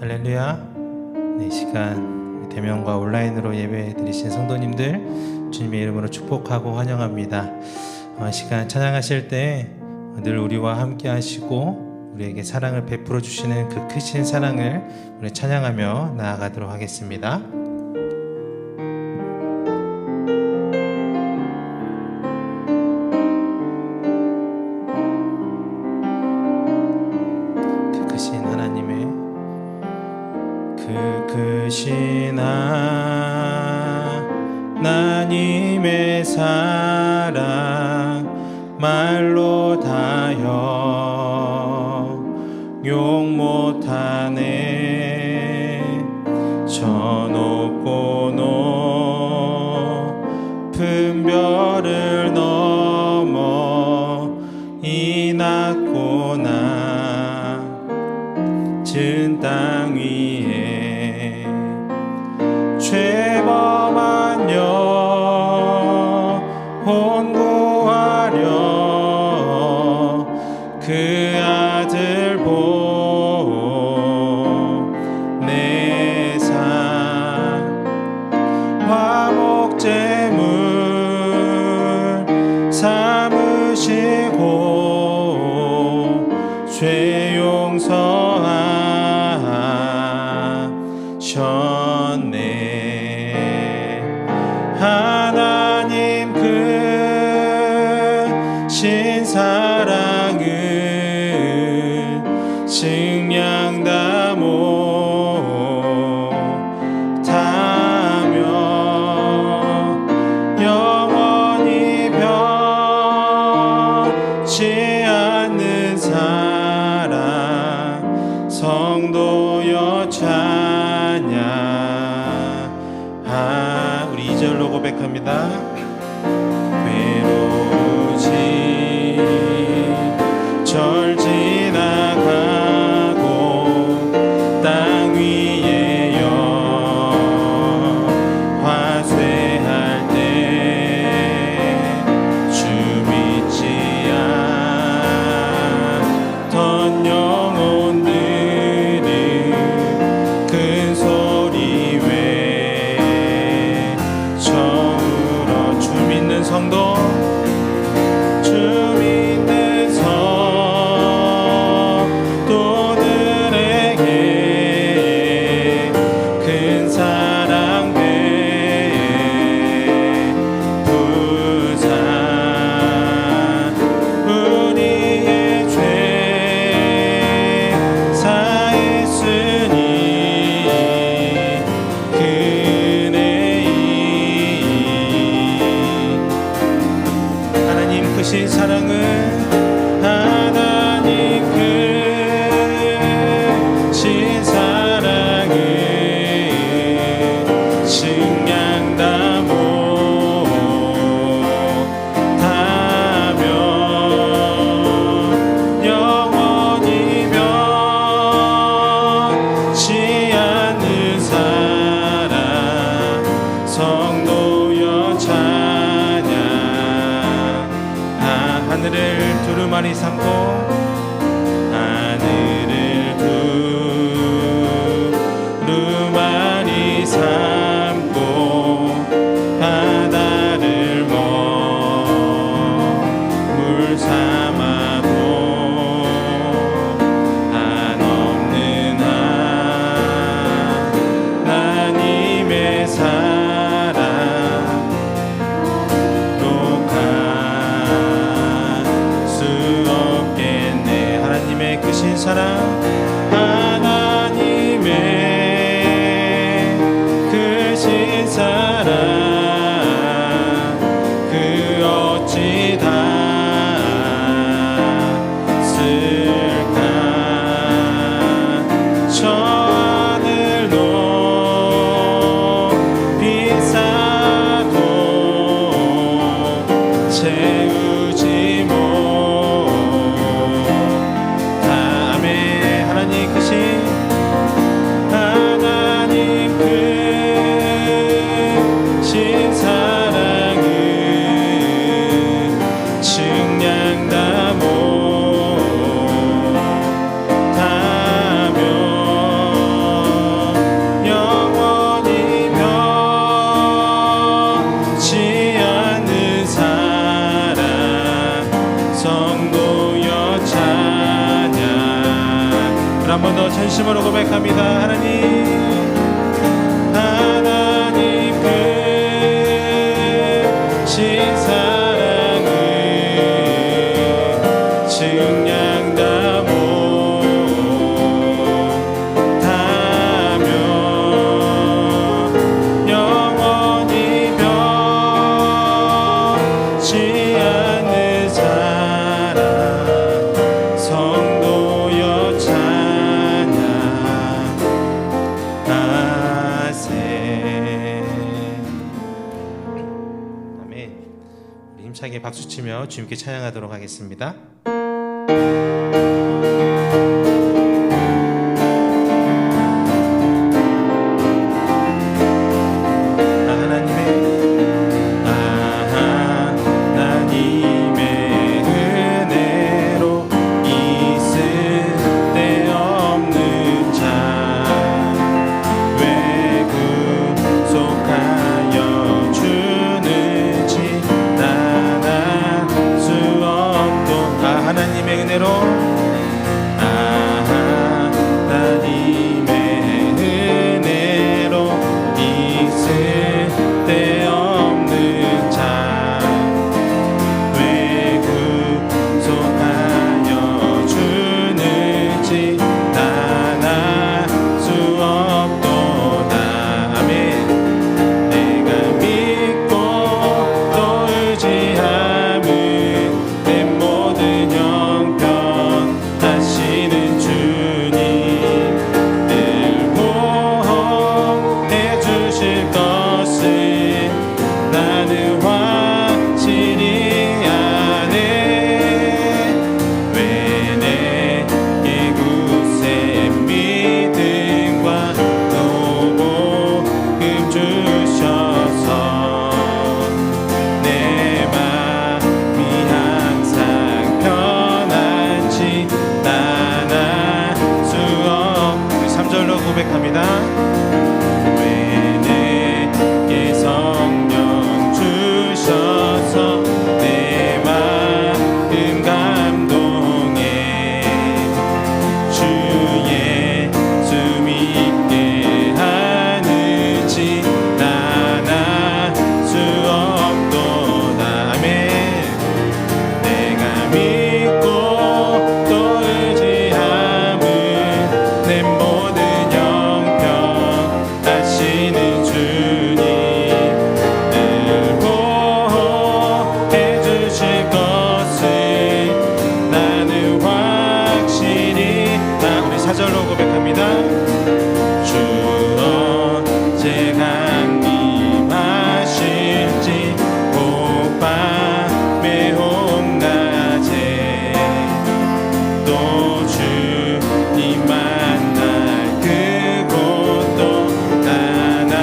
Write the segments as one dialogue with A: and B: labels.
A: 할렐루야. 네, 이 시간 대면과 온라인으로 예배 드리신 성도님들 주님의 이름으로 축복하고 환영합니다. 이 시간 찬양하실 때 늘 우리와 함께 하시고 우리에게 사랑을 베풀어 주시는 그 크신 사랑을 우리 찬양하며 나아가도록 하겠습니다. 그 크신 하나님의 그 크신 하나님의 사랑 말로 다여 용 못하네. 저 높고 높은 별을 넘어 이 낮고 낮은 땅 위에 죄범한 영혼 구하려 그 아들 보내사 화목제물 삼으시고 죄 용서하셨네. 하나님 그 신사랑을 증량다 못하며 영원히 변치 않는 사랑 성도여 찬양. 우리 2절로 고백합니다. 외로우지 절 지나가고 땅 위에 화쇠할 때 주 믿지 않던 영혼들은 큰 소리 외쳐울어. 주 믿는 성도, 주 믿는 성도들에게 큰 사랑 베푸사 우리의 죄 사했으니 그네이 하나님 크신 사랑을 하나님 크신 사랑을 증량다 못하며 영원히 변치 않는 사랑 성도여 찬양. 하늘을 두루마리 삼고 하늘을 두루마리 삼고 바다를 물 삼아도 한없는 하나님의 사랑 크신 사랑 하나님의 크신 사랑 그 어찌 닿을까. 저 하늘 높이 쌓아도 채우지 못. 한 번 더 전심으로 고백합니다. 하나님 크신 사랑을 증량다 못하며 영원히 변치 않는 사랑 성도여 찬양하세. 아멘. 우리 힘차게 박수치며 주님께 찬양하도록 하겠습니다. 하나님의 은혜로 하나님의 은혜로 있을 데 없는 자 왜 구속하여 주는지 나나 수 없도다. 아멘. 내가 믿고 또 의지함은 내 모든 하시는 주님 늘 보호해 주실 것을 나는 확실히 아네. 왜 내게 굳센 믿음과 또 복음 주셔서 내 마음이 항상 편한지 나나 수 없는 3절로 고백합니다. 왜 내게 성령 주셔서 내 마음 감동해 주 예수 믿게 하는지 나나 수 없도다. 아멘. 내가 믿고 또 의지함은 내 모든 형편 하시는 주님 늘 보호해 주실 것을 나는 확실히 우리 4절로 고백합니다. 주 언제 강림하실지 오밤에 홍낮에 또 주님 만날 그곳도 나나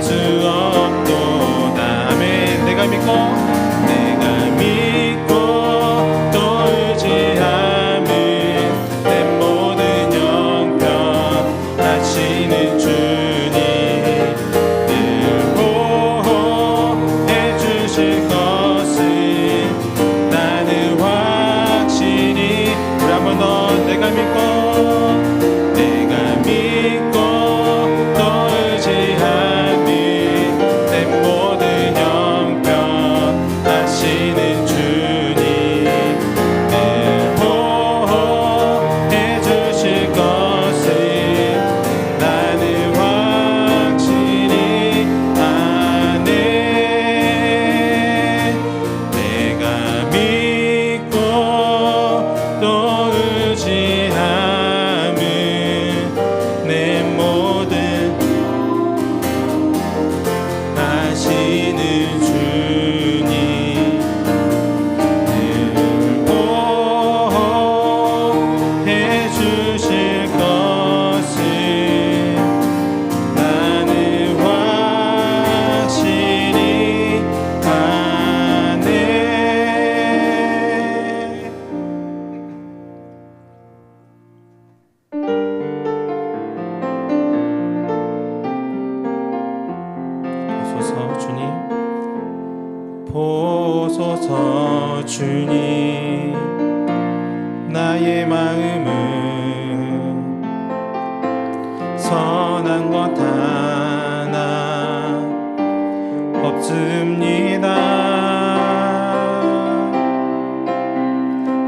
A: 수 없도다. 아멘. 내가 믿고 또 의지함은 내 모든 형편 하시는 주님 늘 보호해 주실 것을 나는 확실히 우리 한 번 더 내가 믿고 또 의지함은 내 모든 형편 하시는 주님 늘 보호해 주실 것을 나는 확실히 아네. 내가 믿고 또 의지함은 내 모든 하시는 주님 늘 보호해 주실 것을 나는 확실히 아네. 보소서 주님 보소서 주님 나의 마음을 선한 것 하나 없습니다.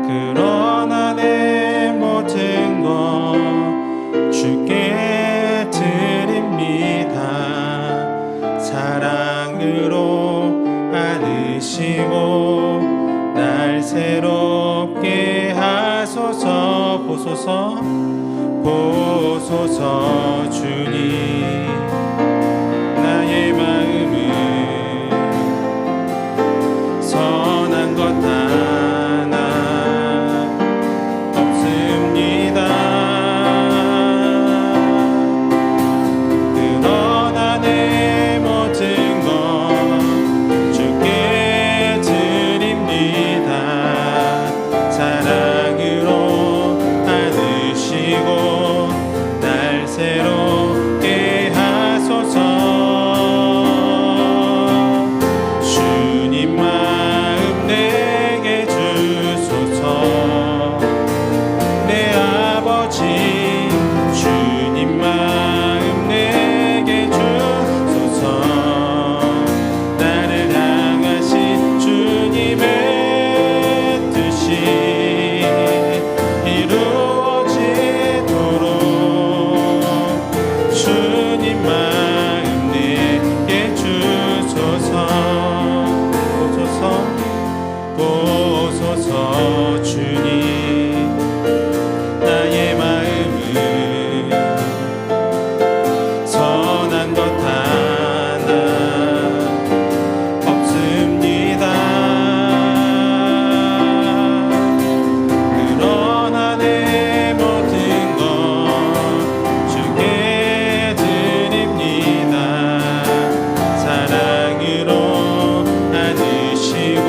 A: 그러나 내 모든 것 주께 드립니다. 사랑으로 안으시고 날 새롭게 하소서. 보소서 주님, 나의 마음은 선한 것 하나 없습니다. 그러나 내 모든 것 주께 드립니다. 사랑으로 안으시고 날 새롭게 하소서. 주님 마음 내게 주소서. 내 아버지 주님 마음 내게 주소서. 나를 향하신 주님의 뜻이 이루어지도록 주님 마음 내게 주소서. 보소서 주님, 나의 마음은 선한 것 하나 없습니다. 그러나 내 모든 것 주께 드립니다. 사랑으로 안으시고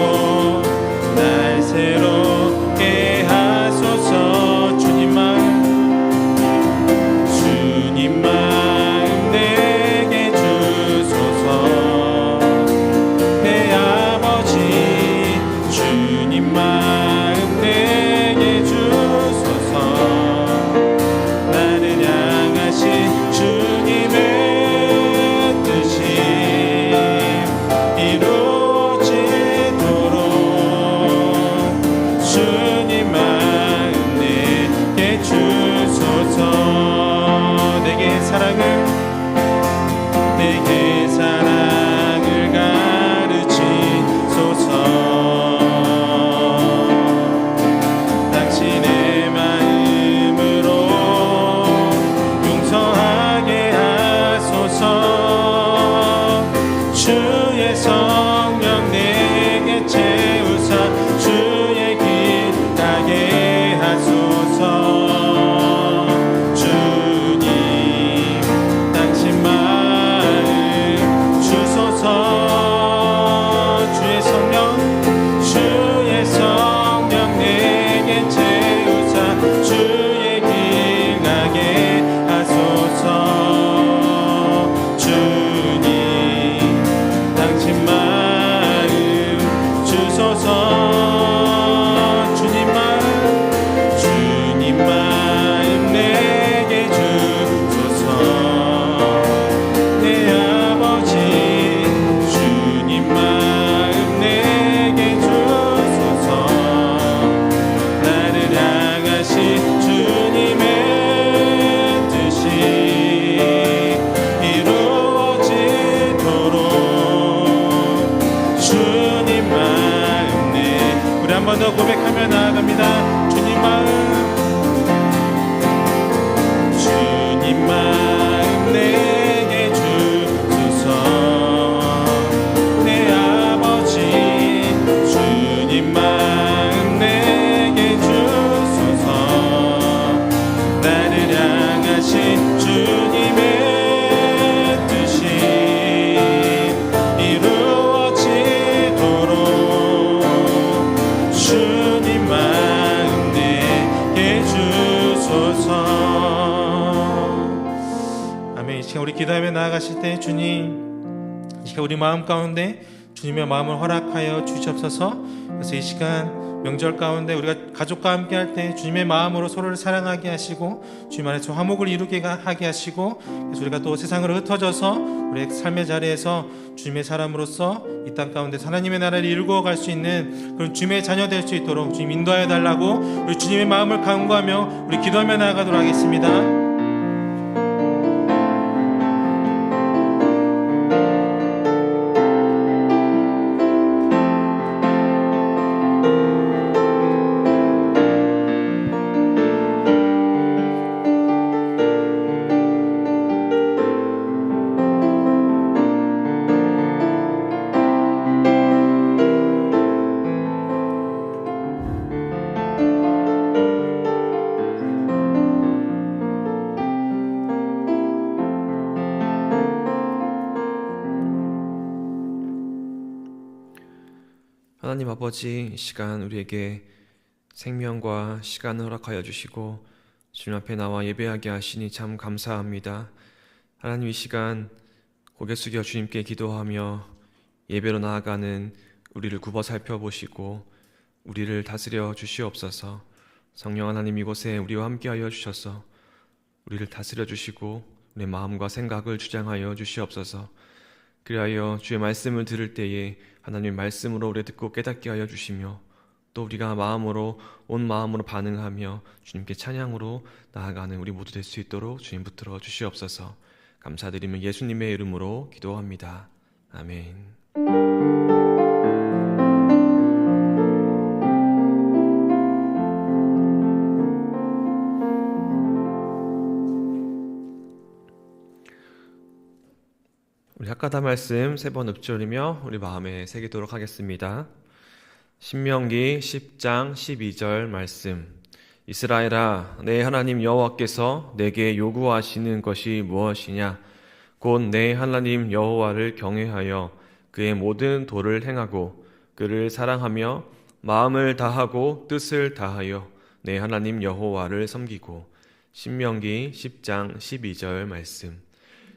A: 날 새롭게 하소서. 주님 마음 내게 주소서. 내 아버지 주님 마음 내게 주소서. 나를 향하신 주님의 뜻이 이루어지도록 주님 마음 내게 주소서. 내게 사랑을 가르치소서. 당신의 마음으로 용서하게 하소서. 주의 성령 내게 채우사 주의 길 가게 하소서. 더 고백하며 나아갑니다. 주님 마음 내게 주소서. 내 아버지 주님 마음 내게 주소서. 나를 향하신 주님의 뜻이 이루어지도록 주님 마음 내게 주소서. 아멘. 이 시간 우리 기도하며 나아가실 때 주님, 이 시간 우리 마음 가운데 주님의 마음을 허락하여 주시옵소서. 그래서 이 시간 명절 가운데 우리가 가족과 함께 할 때 주님의 마음으로 서로를 사랑하게 하시고 주님 안에서 화목을 이루게 하게 하시고, 그래서 우리가 또 세상으로 흩어져서 우리의 삶의 자리에서 주님의 사람으로서 이 땅 가운데 하나님의 나라를 이루고 갈 수 있는 그런 주님의 자녀 될 수 있도록 주님 인도하여 달라고 우리 주님의 마음을 간구하며 우리 기도하며 나아가도록 하겠습니다.
B: 하나님 아버지, 이 시간 우리에게 생명과 시간을 허락하여 주시고 주님 앞에 나와 예배하게 하시니 참 감사합니다. 하나님, 이 시간 고개 숙여 주님께 기도하며 예배로 나아가는 우리를 굽어 살펴보시고 우리를 다스려 주시옵소서. 성령 하나님, 이곳에 우리와 함께하여 주셔서 우리를 다스려 주시고 우리의 마음과 생각을 주장하여 주시옵소서. 그리하여 주의 말씀을 들을 때에 하나님의 말씀으로 우리 듣고 깨닫게 하여 주시며, 또 우리가 온 마음으로 반응하며 주님께 찬양으로 나아가는 우리 모두 될 수 있도록 주님 붙들어 주시옵소서. 감사드리며 예수님의 이름으로 기도합니다. 아멘. 우리 학가다 말씀 3번 읊조리며 우리 마음에 새기도록 하겠습니다. 신명기 10장 12절 말씀. 이스라엘아, 내 하나님 여호와께서 내게 요구하시는 것이 무엇이냐? 곧 내 하나님 여호와를 경외하여 그의 모든 도를 행하고 그를 사랑하며 마음을 다하고 뜻을 다하여 내 하나님 여호와를 섬기고. 신명기 10장 12절 말씀.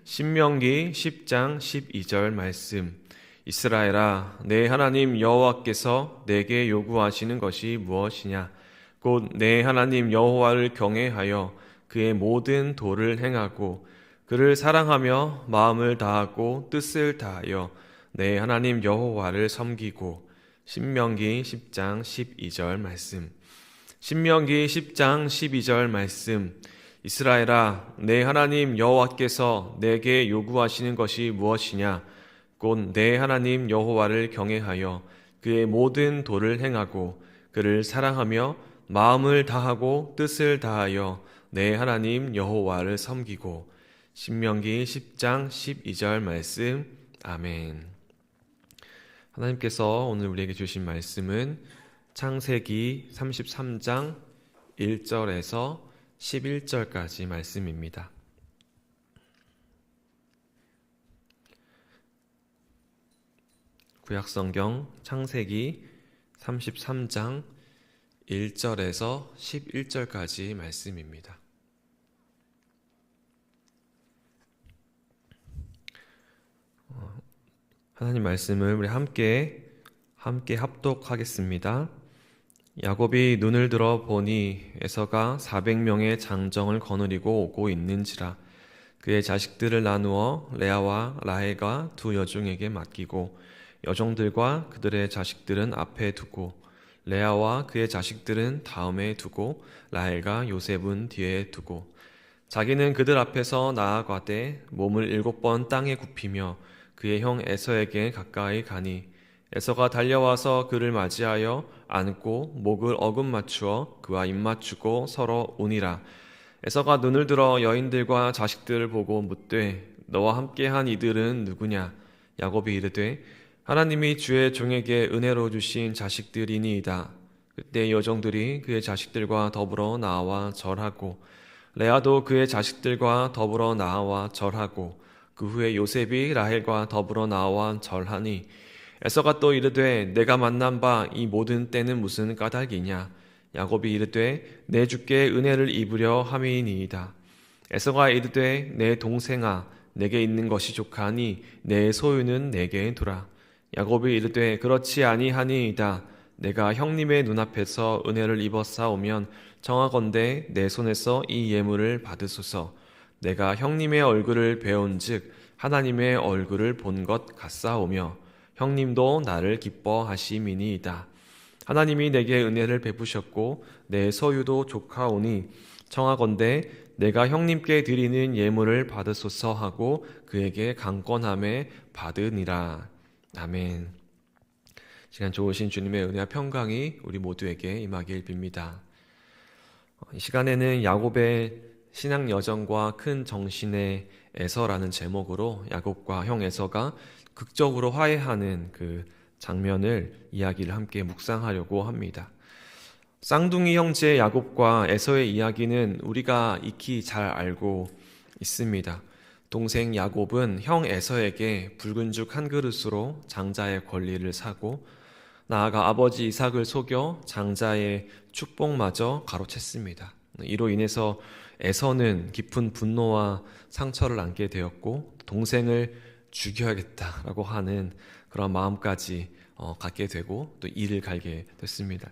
B: 신명기 10장 12절 말씀. 이스라엘아, 내 하나님 여호와께서 내게 요구하시는 것이 무엇이냐? 곧 내 하나님 여호와를 경외하여 그의 모든 도를 행하고 그를 사랑하며 마음을 다하고 뜻을 다하여 내 하나님 여호와를 섬기고. 신명기 10장 12절 말씀. 신명기 10장 12절 말씀. 이스라엘아, 내 하나님 여호와께서 내게 요구하시는 것이 무엇이냐? 곧 내 하나님 여호와를 경외하여 그의 모든 도를 행하고 그를 사랑하며 마음을 다하고 뜻을 다하여 내 하나님 여호와를 섬기고. 신명기 10장 12절 말씀. 아멘. 하나님께서 오늘 우리에게 주신 말씀은 창세기 33장 1절에서 11절까지 말씀입니다. 구약성경 창세기 33장 1절에서 11절까지 말씀입니다. 하나님 말씀을 우리 함께 합독하겠습니다. 야곱이 눈을 들어 보니 에서가 400명의 장정을 거느리고 오고 있는지라. 그의 자식들을 나누어 레아와 라헬과 두 여종에게 맡기고 여종들과 그들의 자식들은 앞에 두고 레아와 그의 자식들은 다음에 두고 라헬과 요셉은 뒤에 두고 자기는 그들 앞에서 나아가되 몸을 7번 땅에 굽히며 그의 형 에서에게 가까이 가니 에서가 달려와서 그를 맞이하여 안고 목을 어금 맞추어 그와 입 맞추고 서로 우니라. 에서가 눈을 들어 여인들과 자식들을 보고 묻되 너와 함께한 이들은 누구냐? 야곱이 이르되 하나님이 주의 종에게 은혜로 주신 자식들이니이다. 그때 여종들이 그의 자식들과 더불어 나와 절하고 레아도 그의 자식들과 더불어 나와 절하고 그 후에 요셉이 라헬과 더불어 나와 절하니 에서가 또 이르되 내가 만난 바 이 모든 때는 무슨 까닭이냐? 야곱이 이르되 내 주께 은혜를 입으려 함이니이다. 에서가 이르되 내 동생아 내게 있는 것이 족하니 내 소유는 내게 두라. 야곱이 이르되 그렇지 아니하니이다. 내가 형님의 눈앞에서 은혜를 입었사오면 청하건대 내 손에서 이 예물을 받으소서. 내가 형님의 얼굴을 배운즉 하나님의 얼굴을 본 것 같사오며 형님도 나를 기뻐하심이니이다. 하나님이 내게 은혜를 베푸셨고 내 소유도 족하오니 청하건대 내가 형님께 드리는 예물을 받으소서 하고 그에게 강권함에 받으니라. 아멘. 시간 좋으신 주님의 은혜와 평강이 우리 모두에게 임하길 빕니다. 이 시간에는 야곱의 신앙 여정과 큰 정신의 에서라는 제목으로 야곱과 형 에서가 극적으로 화해하는 그 장면을 이야기를 함께 묵상하려고 합니다. 쌍둥이 형제 야곱과 에서의 이야기는 우리가 익히 잘 알고 있습니다. 동생 야곱은 형 에서에게 붉은 죽 한 그릇으로 장자의 권리를 사고 나아가 아버지 이삭을 속여 장자의 축복마저 가로챘습니다. 이로 인해서 에서는 깊은 분노와 상처를 안게 되었고 동생을 죽여야겠다라고 하는 그런 마음까지 갖게 되고 또 이를 갈게 됐습니다.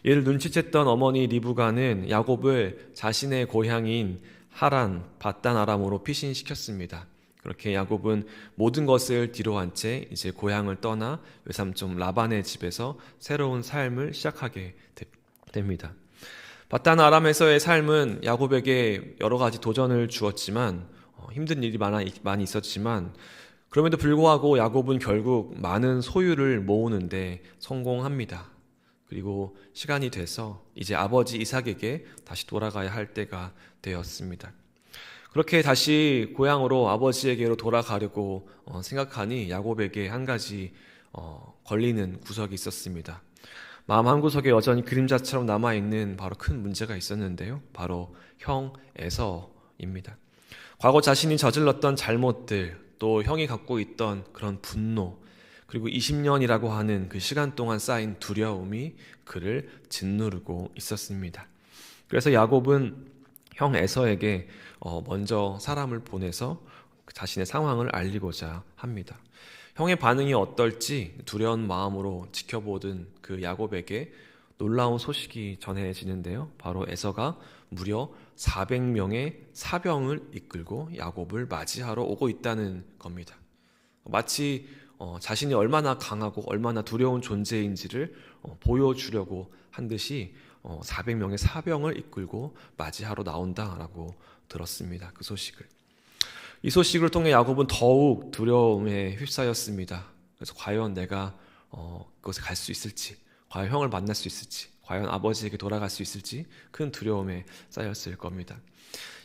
B: 이를 눈치챘던 어머니 리브가는 야곱을 자신의 고향인 하란 밧단 아람으로 피신시켰습니다. 그렇게 야곱은 모든 것을 뒤로한 채 이제 고향을 떠나 외삼촌 라반의 집에서 새로운 삶을 시작하게 됩니다. 밧단 아람에서의 삶은 야곱에게 여러 가지 도전을 주었지만 힘든 일이 많이 있었지만 그럼에도 불구하고 야곱은 결국 많은 소유를 모으는데 성공합니다. 그리고 시간이 돼서 이제 아버지 이삭에게 다시 돌아가야 할 때가 되었습니다. 그렇게 다시 고향으로 아버지에게로 돌아가려고 생각하니 야곱에게 한 가지 걸리는 구석이 있었습니다. 마음 한구석에 여전히 그림자처럼 남아있는 바로 큰 문제가 있었는데요. 바로 형 에서입니다. 과거 자신이 저질렀던 잘못들, 또 형이 갖고 있던 그런 분노, 그리고 20년이라고 하는 그 시간 동안 쌓인 두려움이 그를 짓누르고 있었습니다. 그래서 야곱은 형 에서에게 먼저 사람을 보내서 자신의 상황을 알리고자 합니다. 형의 반응이 어떨지 두려운 마음으로 지켜보던 그 야곱에게 놀라운 소식이 전해지는데요. 바로 에서가 무려 400명의 사병을 이끌고 야곱을 맞이하러 오고 있다는 겁니다. 마치 자신이 얼마나 강하고 얼마나 두려운 존재인지를 보여주려고 한 듯이 400명의 사병을 이끌고 맞이하러 나온다라고 들었습니다. 그 소식을. 이 소식을 통해 야곱은 더욱 두려움에 휩싸였습니다. 그래서 과연 내가 그곳에 갈 수 있을지, 과연 형을 만날 수 있을지, 과연 아버지에게 돌아갈 수 있을지 큰 두려움에 쌓였을 겁니다.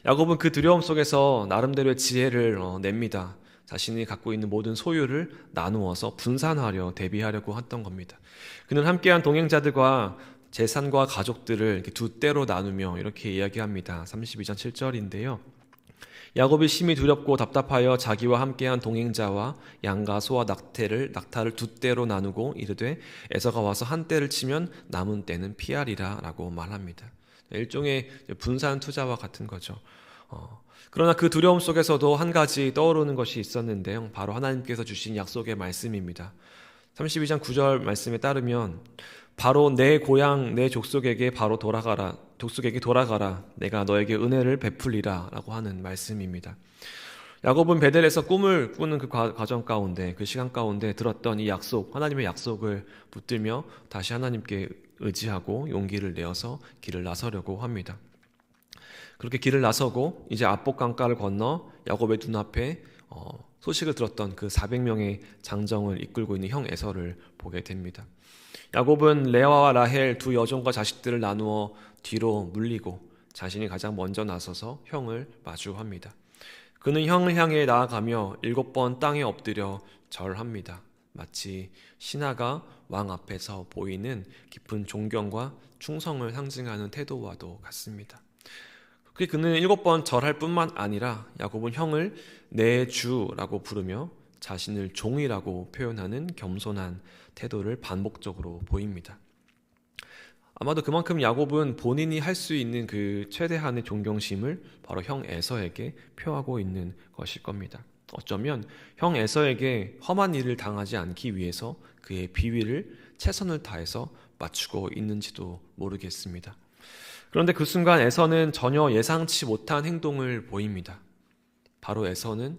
B: 야곱은 그 두려움 속에서 나름대로의 지혜를 냅니다. 자신이 갖고 있는 모든 소유를 나누어서 분산하려 대비하려고 했던 겁니다. 그는 함께한 동행자들과 재산과 가족들을 이렇게 두 때로 나누며 이렇게 이야기합니다. 32장 7절인데요. 야곱이 심히 두렵고 답답하여 자기와 함께한 동행자와 양과 소와 낙타를 두 때로 나누고 이르되 에서가 와서 한 때를 치면 남은 때는 피하리라 라고 말합니다. 일종의 분산 투자와 같은 거죠. 그러나 그 두려움 속에서도 한 가지 떠오르는 것이 있었는데요. 바로 하나님께서 주신 약속의 말씀입니다. 32장 9절 말씀에 따르면 바로 내 고향 내 족속에게 돌아가라 내가 너에게 은혜를 베풀리라 라고 하는 말씀입니다. 야곱은 베델에서 꿈을 꾸는 그 과정 가운데 그 시간 가운데 들었던 이 약속, 하나님의 약속을 붙들며 다시 하나님께 의지하고 용기를 내어서 길을 나서려고 합니다. 그렇게 길을 나서고 이제 압복 강가를 건너 야곱의 눈앞에 소식을 들었던 그 400명의 장정을 이끌고 있는 형 에서를 보게 됩니다. 야곱은 레아와 라헬 두 여종과 자식들을 나누어 뒤로 물리고 자신이 가장 먼저 나서서 형을 마주합니다. 그는 형을 향해 나아가며 7번 땅에 엎드려 절합니다. 마치 신하가 왕 앞에서 보이는 깊은 존경과 충성을 상징하는 태도와도 같습니다. 그는 7번 절할 뿐만 아니라 야곱은 형을 내 주라고 부르며 자신을 종이라고 표현하는 겸손한 태도를 반복적으로 보입니다. 아마도 그만큼 야곱은 본인이 할 수 있는 그 최대한의 존경심을 바로 형 에서에게 표하고 있는 것일 겁니다. 어쩌면 형 에서에게 험한 일을 당하지 않기 위해서 그의 비위를 최선을 다해서 맞추고 있는지도 모르겠습니다. 그런데 그 순간 에서는 전혀 예상치 못한 행동을 보입니다. 바로 에서는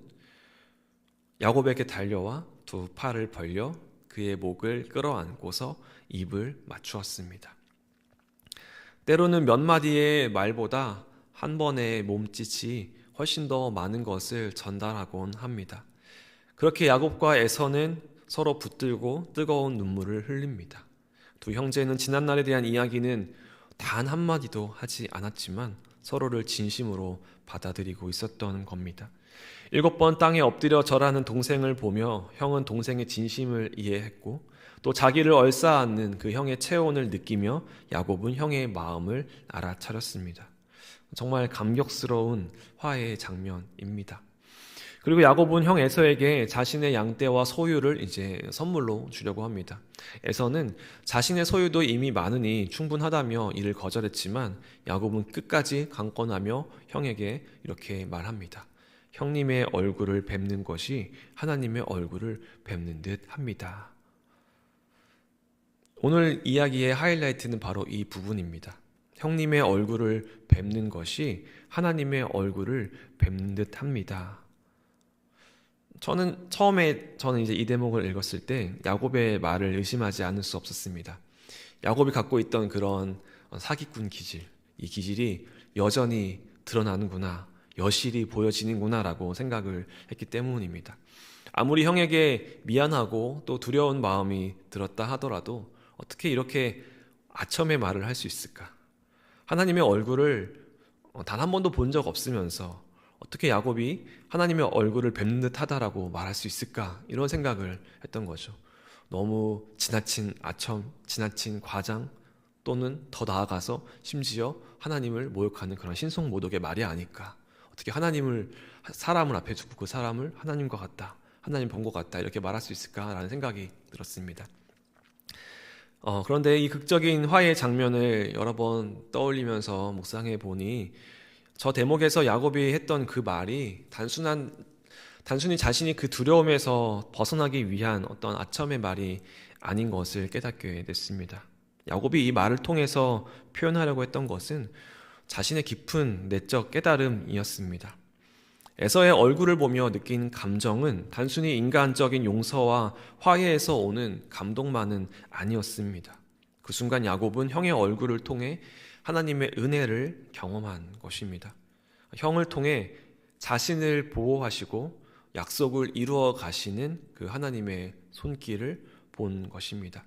B: 야곱에게 달려와 두 팔을 벌려 그의 목을 끌어안고서 입을 맞추었습니다. 때로는 몇 마디의 말보다 한 번의 몸짓이 훨씬 더 많은 것을 전달하곤 합니다. 그렇게 야곱과 에서는 서로 붙들고 뜨거운 눈물을 흘립니다. 두 형제는 지난날에 대한 이야기는 단 한마디도 하지 않았지만 서로를 진심으로 받아들이고 있었던 겁니다. 7번 땅에 엎드려 절하는 동생을 보며 형은 동생의 진심을 이해했고 또 자기를 얼싸안는 그 형의 체온을 느끼며 야곱은 형의 마음을 알아차렸습니다. 정말 감격스러운 화해의 장면입니다. 그리고 야곱은 형 에서에게 자신의 양떼와 소유를 이제 선물로 주려고 합니다. 에서는 자신의 소유도 이미 많으니 충분하다며 이를 거절했지만 야곱은 끝까지 강권하며 형에게 이렇게 말합니다. 형님의 얼굴을 뵙는 것이 하나님의 얼굴을 뵙는 듯 합니다. 오늘 이야기의 하이라이트는 바로 이 부분입니다. 형님의 얼굴을 뵙는 것이 하나님의 얼굴을 뵙는 듯 합니다. 처음에 이제 이 대목을 읽었을 때 야곱의 말을 의심하지 않을 수 없었습니다. 야곱이 갖고 있던 그런 사기꾼 기질, 이 기질이 여전히 드러나는구나, 여실히 보여지는구나라고 생각을 했기 때문입니다. 아무리 형에게 미안하고 또 두려운 마음이 들었다 하더라도 어떻게 이렇게 아첨의 말을 할 수 있을까? 하나님의 얼굴을 단 한 번도 본 적 없으면서 어떻게 야곱이 하나님의 얼굴을 뵙는 듯 하다라고 말할 수 있을까? 이런 생각을 했던 거죠. 너무 지나친 아첨, 지나친 과장, 또는 더 나아가서 심지어 하나님을 모욕하는 그런 신성모독의 말이 아닐까? 어떻게 사람을 앞에 두고 그 사람을 하나님과 같다, 하나님 본 것 같다 이렇게 말할 수 있을까라는 생각이 들었습니다. 그런데 이 극적인 화해의 장면을 여러 번 떠올리면서 묵상해 보니 저 대목에서 야곱이 했던 그 말이 단순히 자신이 그 두려움에서 벗어나기 위한 어떤 아첨의 말이 아닌 것을 깨닫게 됐습니다. 야곱이 이 말을 통해서 표현하려고 했던 것은 자신의 깊은 내적 깨달음이었습니다. 에서의 얼굴을 보며 느낀 감정은 단순히 인간적인 용서와 화해에서 오는 감동만은 아니었습니다. 그 순간 야곱은 형의 얼굴을 통해 하나님의 은혜를 경험한 것입니다. 형을 통해 자신을 보호하시고 약속을 이루어 가시는 그 하나님의 손길을 본 것입니다.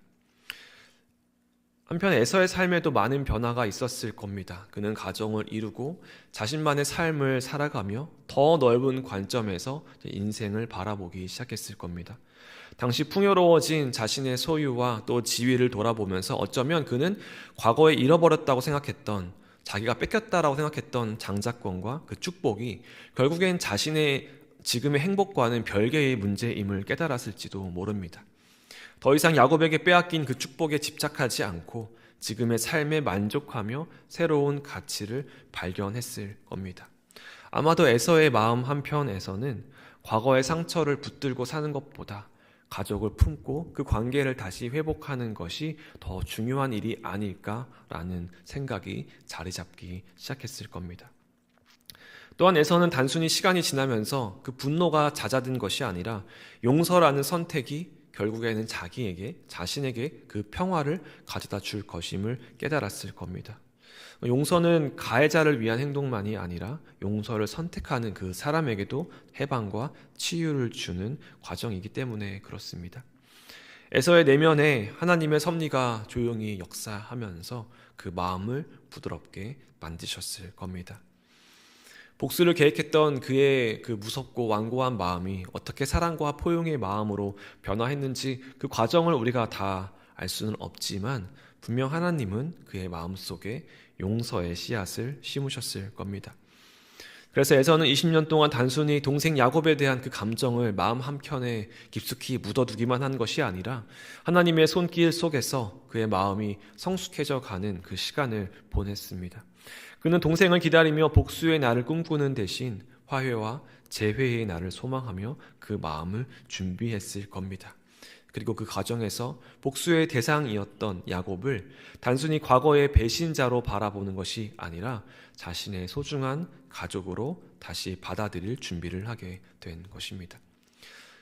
B: 한편 에서의 삶에도 많은 변화가 있었을 겁니다. 그는 가정을 이루고 자신만의 삶을 살아가며 더 넓은 관점에서 인생을 바라보기 시작했을 겁니다. 당시 풍요로워진 자신의 소유와 또 지위를 돌아보면서 어쩌면 그는 과거에 잃어버렸다고 생각했던, 자기가 뺏겼다라고 생각했던 장자권과 그 축복이 결국엔 자신의 지금의 행복과는 별개의 문제임을 깨달았을지도 모릅니다. 더 이상 야곱에게 빼앗긴 그 축복에 집착하지 않고 지금의 삶에 만족하며 새로운 가치를 발견했을 겁니다. 아마도 에서의 마음 한편에서는 과거의 상처를 붙들고 사는 것보다 가족을 품고 그 관계를 다시 회복하는 것이 더 중요한 일이 아닐까라는 생각이 자리 잡기 시작했을 겁니다. 또한 에서는 단순히 시간이 지나면서 그 분노가 잦아든 것이 아니라 용서라는 선택이 결국에는 자신에게 그 평화를 가져다 줄 것임을 깨달았을 겁니다. 용서는 가해자를 위한 행동만이 아니라 용서를 선택하는 그 사람에게도 해방과 치유를 주는 과정이기 때문에 그렇습니다. 에서의 내면에 하나님의 섭리가 조용히 역사하면서 그 마음을 부드럽게 만드셨을 겁니다. 복수를 계획했던 그의 그 무섭고 완고한 마음이 어떻게 사랑과 포용의 마음으로 변화했는지 그 과정을 우리가 다 알 수는 없지만 분명 하나님은 그의 마음속에 용서의 씨앗을 심으셨을 겁니다. 그래서 에서는 20년 동안 단순히 동생 야곱에 대한 그 감정을 마음 한켠에 깊숙이 묻어두기만 한 것이 아니라 하나님의 손길 속에서 그의 마음이 성숙해져 가는 그 시간을 보냈습니다. 그는 동생을 기다리며 복수의 날을 꿈꾸는 대신 화해와 재회의 날을 소망하며 그 마음을 준비했을 겁니다. 그리고 그 과정에서 복수의 대상이었던 야곱을 단순히 과거의 배신자로 바라보는 것이 아니라 자신의 소중한 가족으로 다시 받아들일 준비를 하게 된 것입니다.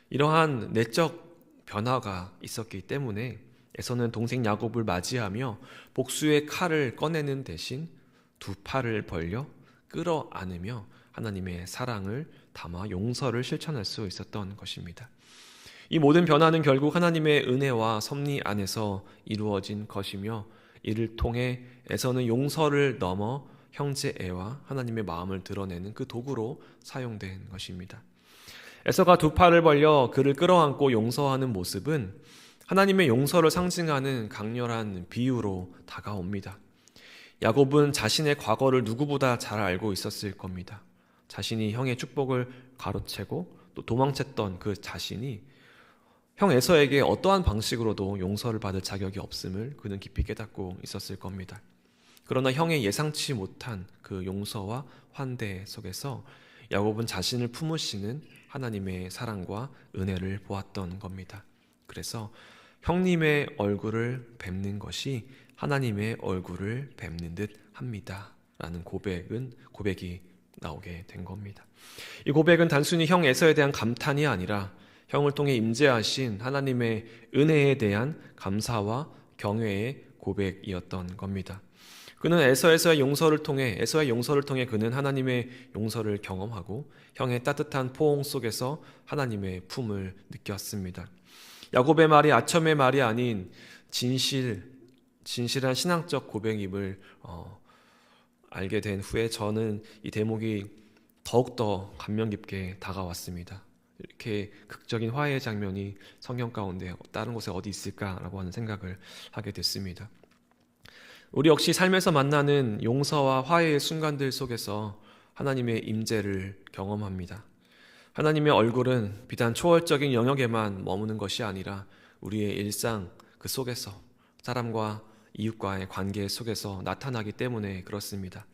B: 이러한 내적 변화가 있었기 때문에 에서는 동생 야곱을 맞이하며 복수의 칼을 꺼내는 대신 두 팔을 벌려 끌어안으며 하나님의 사랑을 담아 용서를 실천할 수 있었던 것입니다. 이 모든 변화는 결국 하나님의 은혜와 섭리 안에서 이루어진 것이며 이를 통해 에서는 용서를 넘어 형제애와 하나님의 마음을 드러내는 그 도구로 사용된 것입니다. 에서가 두 팔을 벌려 그를 끌어안고 용서하는 모습은 하나님의 용서를 상징하는 강렬한 비유로 다가옵니다. 야곱은 자신의 과거를 누구보다 잘 알고 있었을 겁니다. 자신이 형의 축복을 가로채고 또 도망쳤던 그 자신이 형 에서에게 어떠한 방식으로도 용서를 받을 자격이 없음을 그는 깊이 깨닫고 있었을 겁니다. 그러나 형의 예상치 못한 그 용서와 환대 속에서 야곱은 자신을 품으시는 하나님의 사랑과 은혜를 보았던 겁니다. 그래서 형님의 얼굴을 뵙는 것이 하나님의 얼굴을 뵙는 듯 합니다 라는 고백이 나오게 된 겁니다. 이 고백은 단순히 형 에서에 대한 감탄이 아니라 형을 통해 임재하신 하나님의 은혜에 대한 감사와 경외의 고백이었던 겁니다. 그는 에서의 용서를 통해 그는 하나님의 용서를 경험하고 형의 따뜻한 포옹 속에서 하나님의 품을 느꼈습니다. 야곱의 말이 아첨의 말이 아닌 진실한 신앙적 고백임을 알게 된 후에 저는 이 대목이 더욱더 감명 깊게 다가왔습니다. 이렇게 극적인 화해의 장면이 성경 가운데 다른 곳에 어디 있을까라고 하는 생각을 하게 됐습니다. 우리 역시 삶에서 만나는 용서와 화해의 순간들 속에서 하나님의 임재를 경험합니다. 하나님의 얼굴은 비단 초월적인 영역에만 머무는 것이 아니라 우리의 일상 그 속에서 사람과 이웃과의 관계 속에서 나타나기 때문에 그렇습니다.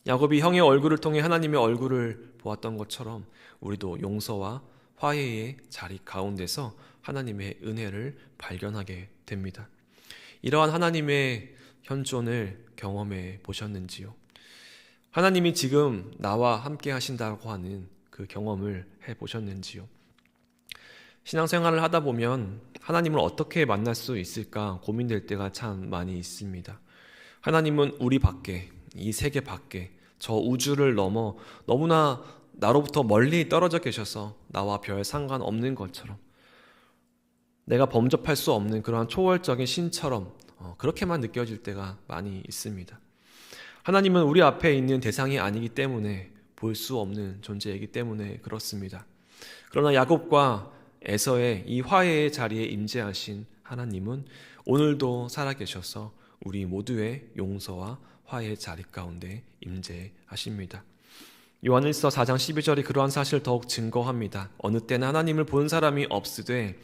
B: 야곱이 형의 얼굴을 통해 하나님의 얼굴을 보았던 것처럼 우리도 용서와 화해의 자리 가운데서 하나님의 은혜를 발견하게 됩니다. 이러한 하나님의 현존을 경험해 보셨는지요? 하나님이 지금 나와 함께 하신다고 하는 그 경험을 해 보셨는지요? 신앙생활을 하다 보면 하나님을 어떻게 만날 수 있을까 고민될 때가 참 많이 있습니다. 하나님은 우리 밖에, 이 세계 밖에, 저 우주를 넘어 너무나 나로부터 멀리 떨어져 계셔서 나와 별 상관없는 것처럼 내가 범접할 수 없는 그러한 초월적인 신처럼 그렇게만 느껴질 때가 많이 있습니다. 하나님은 우리 앞에 있는 대상이 아니기 때문에 볼 수 없는 존재이기 때문에 그렇습니다. 그러나 야곱과 에서의 이 화해의 자리에 임재하신 하나님은 오늘도 살아계셔서 우리 모두의 용서와 화해의 자리 가운데 임재하십니다. 요한일서 4장 12절이 그러한 사실을 더욱 증거합니다. 어느 때는 하나님을 본 사람이 없으되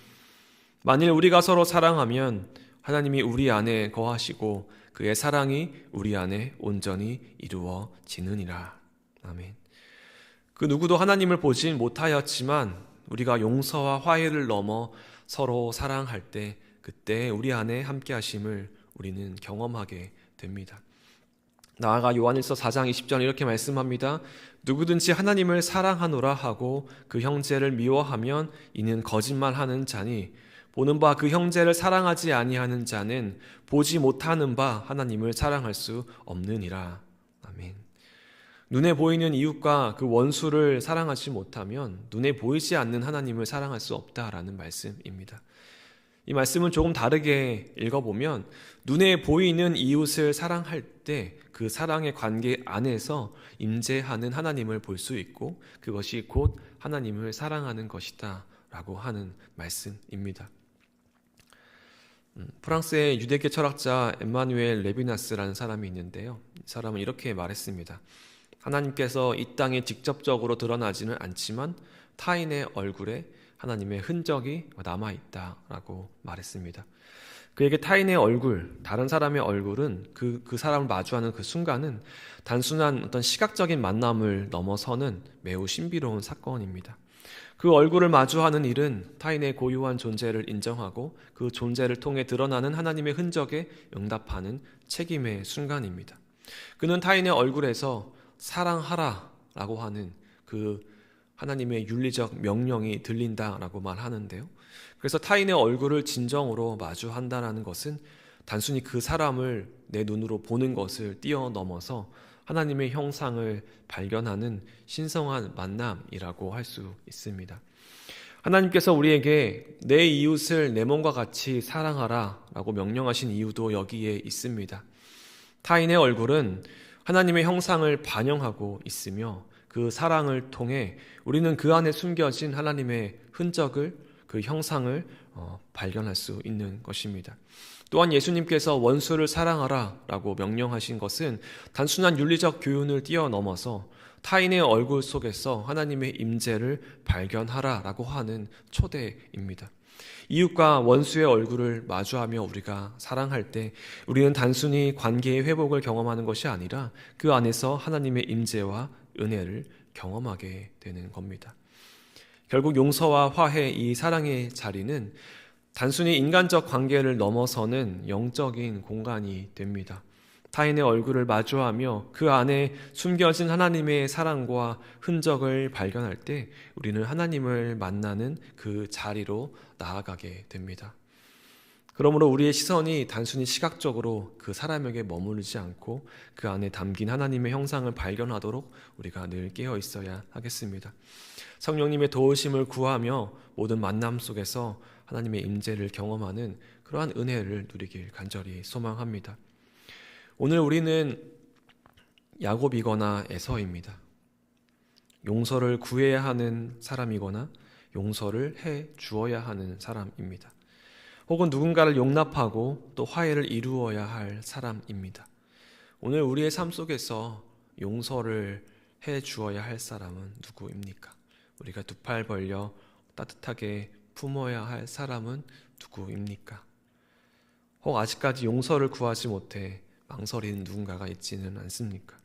B: 만일 우리가 서로 사랑하면 하나님이 우리 안에 거하시고 그의 사랑이 우리 안에 온전히 이루어지느니라. 아멘. 그 누구도 하나님을 보진 못하였지만 우리가 용서와 화해를 넘어 서로 사랑할 때 그때 우리 안에 함께 하심을 우리는 경험하게 됩니다. 나아가 요한일서 4장 20절 이렇게 말씀합니다. 누구든지 하나님을 사랑하노라 하고 그 형제를 미워하면 이는 거짓말하는 자니 보는 바 그 형제를 사랑하지 아니하는 자는 보지 못하는 바 하나님을 사랑할 수 없느니라. 아멘. 눈에 보이는 이웃과 그 원수를 사랑하지 못하면 눈에 보이지 않는 하나님을 사랑할 수 없다라는 말씀입니다. 이 말씀은 조금 다르게 읽어보면 눈에 보이는 이웃을 사랑할 때 그 사랑의 관계 안에서 임재하는 하나님을 볼 수 있고 그것이 곧 하나님을 사랑하는 것이다 라고 하는 말씀입니다. 프랑스의 유대계 철학자 엠마누엘 레비나스라는 사람이 있는데요. 이 사람은 이렇게 말했습니다. 하나님께서 이 땅에 직접적으로 드러나지는 않지만 타인의 얼굴에 하나님의 흔적이 남아있다라고 말했습니다. 그에게 타인의 얼굴, 다른 사람의 얼굴은 그 사람을 마주하는 그 순간은 단순한 어떤 시각적인 만남을 넘어서는 매우 신비로운 사건입니다. 그 얼굴을 마주하는 일은 타인의 고유한 존재를 인정하고 그 존재를 통해 드러나는 하나님의 흔적에 응답하는 책임의 순간입니다. 그는 타인의 얼굴에서 사랑하라라고 하는 그 하나님의 윤리적 명령이 들린다라고 말하는데요. 그래서 타인의 얼굴을 진정으로 마주한다라는 것은 단순히 그 사람을 내 눈으로 보는 것을 뛰어넘어서 하나님의 형상을 발견하는 신성한 만남이라고 할 수 있습니다. 하나님께서 우리에게 내 이웃을 내 몸과 같이 사랑하라 라고 명령하신 이유도 여기에 있습니다. 타인의 얼굴은 하나님의 형상을 반영하고 있으며 그 사랑을 통해 우리는 그 안에 숨겨진 하나님의 흔적을, 그 형상을 발견할 수 있는 것입니다. 또한 예수님께서 원수를 사랑하라 라고 명령하신 것은 단순한 윤리적 교훈을 뛰어넘어서 타인의 얼굴 속에서 하나님의 임재를 발견하라 라고 하는 초대입니다. 이웃과 원수의 얼굴을 마주하며 우리가 사랑할 때 우리는 단순히 관계의 회복을 경험하는 것이 아니라 그 안에서 하나님의 임재와 은혜를 경험하게 되는 겁니다. 결국 용서와 화해, 이 사랑의 자리는 단순히 인간적 관계를 넘어서는 영적인 공간이 됩니다. 타인의 얼굴을 마주하며 그 안에 숨겨진 하나님의 사랑과 흔적을 발견할 때 우리는 하나님을 만나는 그 자리로 나아가게 됩니다. 그러므로 우리의 시선이 단순히 시각적으로 그 사람에게 머무르지 않고 그 안에 담긴 하나님의 형상을 발견하도록 우리가 늘 깨어 있어야 하겠습니다. 성령님의 도우심을 구하며 모든 만남 속에서 하나님의 임재를 경험하는 그러한 은혜를 누리길 간절히 소망합니다. 오늘 우리는 야곱이거나 에서입니다. 용서를 구해야 하는 사람이거나 용서를 해 주어야 하는 사람입니다. 혹은 누군가를 용납하고 또 화해를 이루어야 할 사람입니다. 오늘 우리의 삶 속에서 용서를 해 주어야 할 사람은 누구입니까? 우리가 두 팔 벌려 따뜻하게 품어야 할 사람은 누구입니까? 혹 아직까지 용서를 구하지 못해 망설이는 누군가가 있지는 않습니까?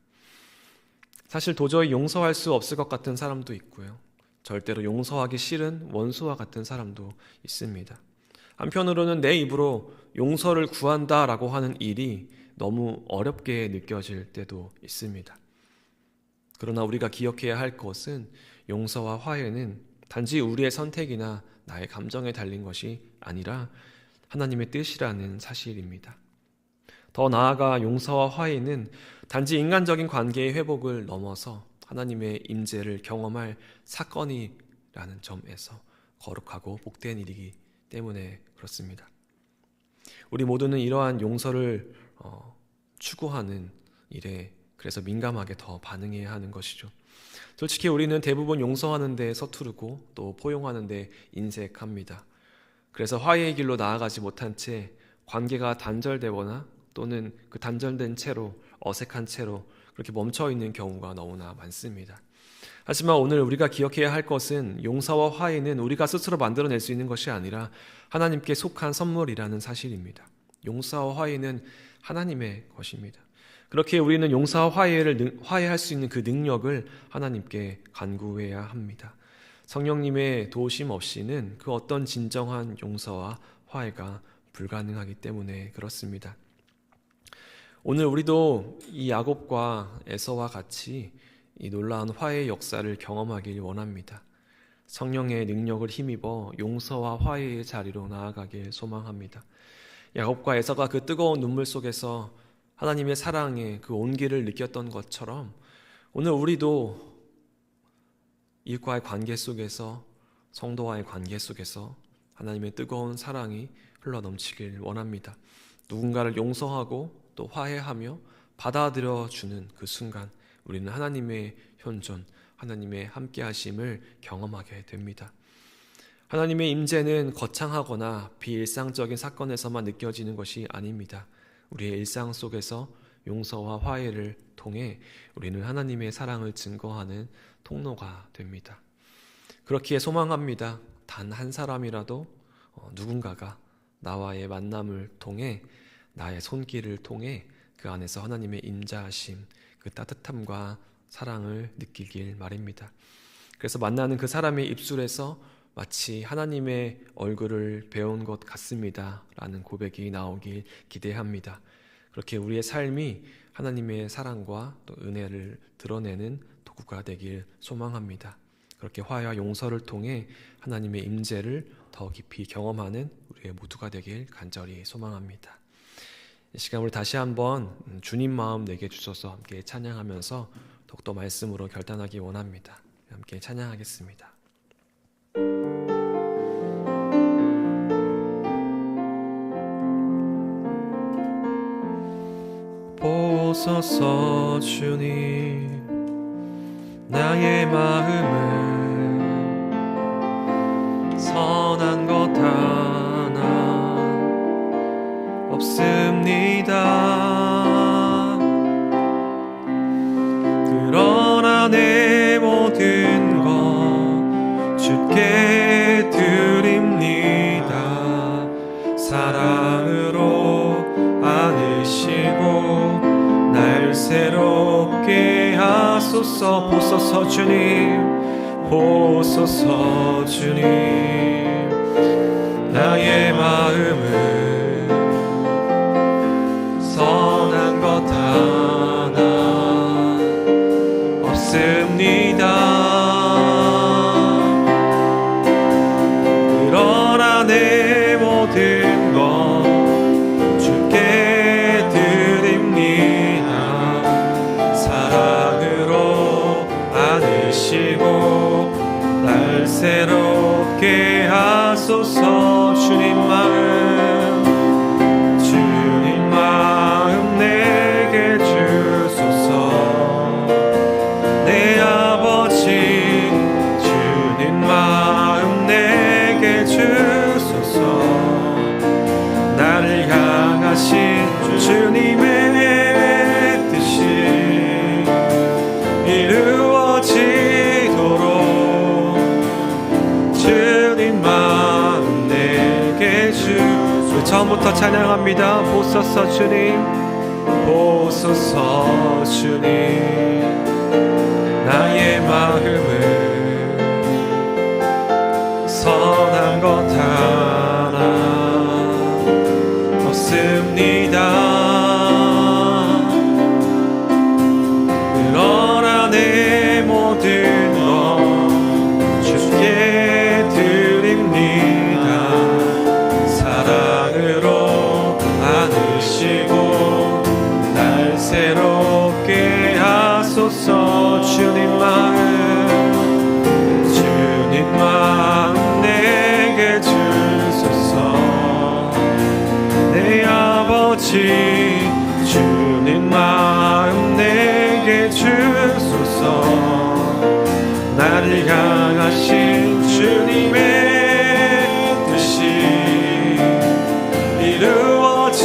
B: 사실 도저히 용서할 수 없을 것 같은 사람도 있고요. 절대로 용서하기 싫은 원수와 같은 사람도 있습니다. 한편으로는 내 입으로 용서를 구한다라고 하는 일이 너무 어렵게 느껴질 때도 있습니다. 그러나 우리가 기억해야 할 것은 용서와 화해는 단지 우리의 선택이나 나의 감정에 달린 것이 아니라 하나님의 뜻이라는 사실입니다. 더 나아가 용서와 화해는 단지 인간적인 관계의 회복을 넘어서 하나님의 임재를 경험할 사건이라는 점에서 거룩하고 복된 일이기 때문에 그렇습니다. 우리 모두는 이러한 용서를 추구하는 일에 그래서 민감하게 더 반응해야 하는 것이죠. 솔직히 우리는 대부분 용서하는 데 서투르고 또 포용하는 데 인색합니다. 그래서 화해의 길로 나아가지 못한 채 관계가 단절되거나 또는 그 단절된 채로 어색한 채로 그렇게 멈춰있는 경우가 너무나 많습니다. 하지만 오늘 우리가 기억해야 할 것은 용서와 화해는 우리가 스스로 만들어낼 수 있는 것이 아니라 하나님께 속한 선물이라는 사실입니다. 용서와 화해는 하나님의 것입니다. 그렇게 우리는 용서와 화해할 수 있는 그 능력을 하나님께 간구해야 합니다. 성령님의 도우심 없이는 그 어떤 진정한 용서와 화해가 불가능하기 때문에 그렇습니다. 오늘 우리도 이 야곱과 에서와 같이 이 놀라운 화해의 역사를 경험하길 원합니다. 성령의 능력을 힘입어 용서와 화해의 자리로 나아가길 소망합니다. 야곱과 에서가 그 뜨거운 눈물 속에서 하나님의 사랑의 그 온기를 느꼈던 것처럼 오늘 우리도 이웃과의 관계 속에서 성도와의 관계 속에서 하나님의 뜨거운 사랑이 흘러넘치길 원합니다. 누군가를 용서하고 또 화해하며 받아들여주는 그 순간 우리는 하나님의 현존, 하나님의 함께하심을 경험하게 됩니다. 하나님의 임재는 거창하거나 비일상적인 사건에서만 느껴지는 것이 아닙니다. 우리의 일상 속에서 용서와 화해를 통해 우리는 하나님의 사랑을 증거하는 통로가 됩니다. 그렇기에 소망합니다. 단 한 사람이라도 누군가가 나와의 만남을 통해 나의 손길을 통해 그 안에서 하나님의 임재하심, 그 따뜻함과 사랑을 느끼길 말입니다. 그래서 만나는 그 사람의 입술에서 마치 하나님의 얼굴을 배운 것 같습니다 라는 고백이 나오길 기대합니다. 그렇게 우리의 삶이 하나님의 사랑과 또 은혜를 드러내는 도구가 되길 소망합니다. 그렇게 화해와 용서를 통해 하나님의 임재를 더 깊이 경험하는 우리의 모두가 되길 간절히 소망합니다. 이 시간 우리 다시 한번 주님 마음 내게 주소서 함께 찬양하면서 더욱더 말씀으로 결단하기 원합니다. 함께 찬양하겠습니다. 보소서 주님 나의 마음은 선한 것 하나 없습니다. 그러나 내 모든 것 주께 드립니다. 사랑으로 안으시고 날 새롭게 하소서. 보소서 주님, 보소서 주님 나의 마음은 선한 것 하나 없습니다. 그러나 내 모든 것 주께 드립니다. 사랑으로 안으시고 날 새롭게 하소서. 주님 마음 내게 주소서. 내 아버지 주님 마음 내게 주소서. 나를 향하신 주님의 뜻이 이루어지도록 주님 마음 내게 주소서. 처음부터 찬양합니다. 보소서 주님, 보소서 주님 나의 마음은 선한 것 하나 없습니다. 그러나 내 모든 것 주께 드립니다. 사랑으로 안으시고 날 새롭게 하소서. 주님 마음 내게 주소서. 내 아버지 주님 마음 내게 주소서. 나를 향하신 주님의 뜻이 이루어지도록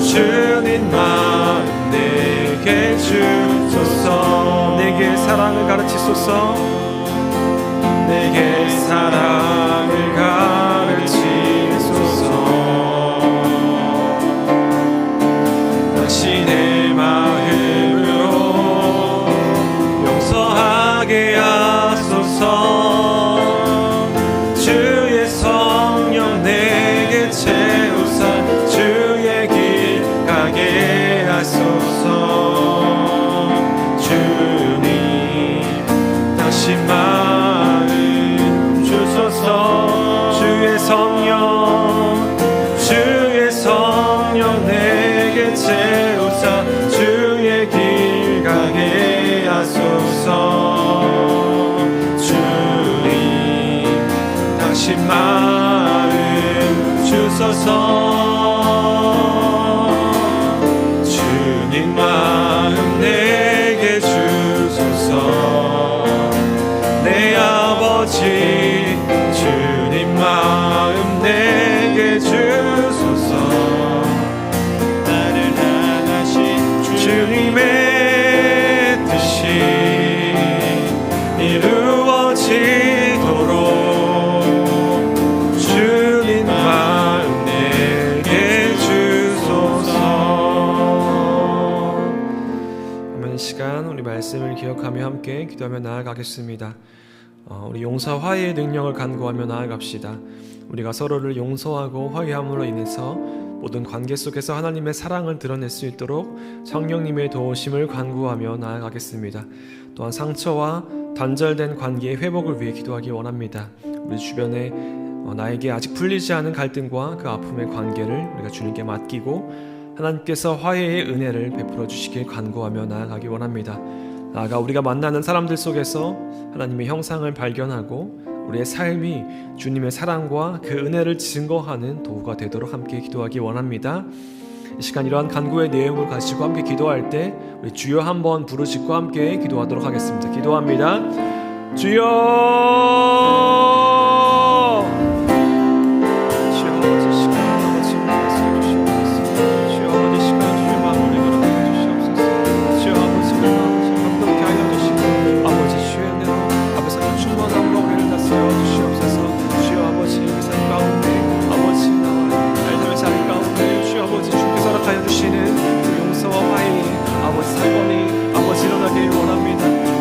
B: 주님 마음 내게 주소서. 내게 사랑을 가르치소서. 내게 사랑을 가르치소서. 당신의 마음으로 용서하게 하소서. 주의 성령 내게 채우사 주의 길 가게 하소서. 주님 당신 마음 주소서. 주의 성령 내게 채우사 주의 길 가게 하소서. 주님 당신 마음 주소서. 주님 마음 내게 주소서. 내 아버지 주님 마음 내게 주소서. 나를 향하신 주님의 뜻이 이루어지도록 주님 마음 내게 주소서. 시간 우리 말씀을 기억하며 함께 기도하며 나아가겠습니다. 우리 용서 화해의 능력을 간구하며 나아갑시다. 우리가 서로를 용서하고 화해함으로 인해서 모든 관계 속에서 하나님의 사랑을 드러낼 수 있도록 성령님의 도우심을 간구하며 나아가겠습니다. 또한 상처와 단절된 관계의 회복을 위해 기도하기 원합니다. 우리 주변에 나에게 아직 풀리지 않은 갈등과 그 아픔의 관계를 우리가 주님께 맡기고 하나님께서 화해의 은혜를 베풀어 주시길 간구하며 나아가기 원합니다. 나아가 우리가 만나는 사람들 속에서 하나님의 형상을 발견하고 우리의 삶이 주님의 사랑과 그 은혜를 증거하는 도구가 되도록 함께 기도하기 원합니다. 이 시간 이러한 간구의 내용을 가지고 함께 기도할 때 우리 주여 한번 부르짖고 함께 기도하도록 하겠습니다. 기도합니다. 주여!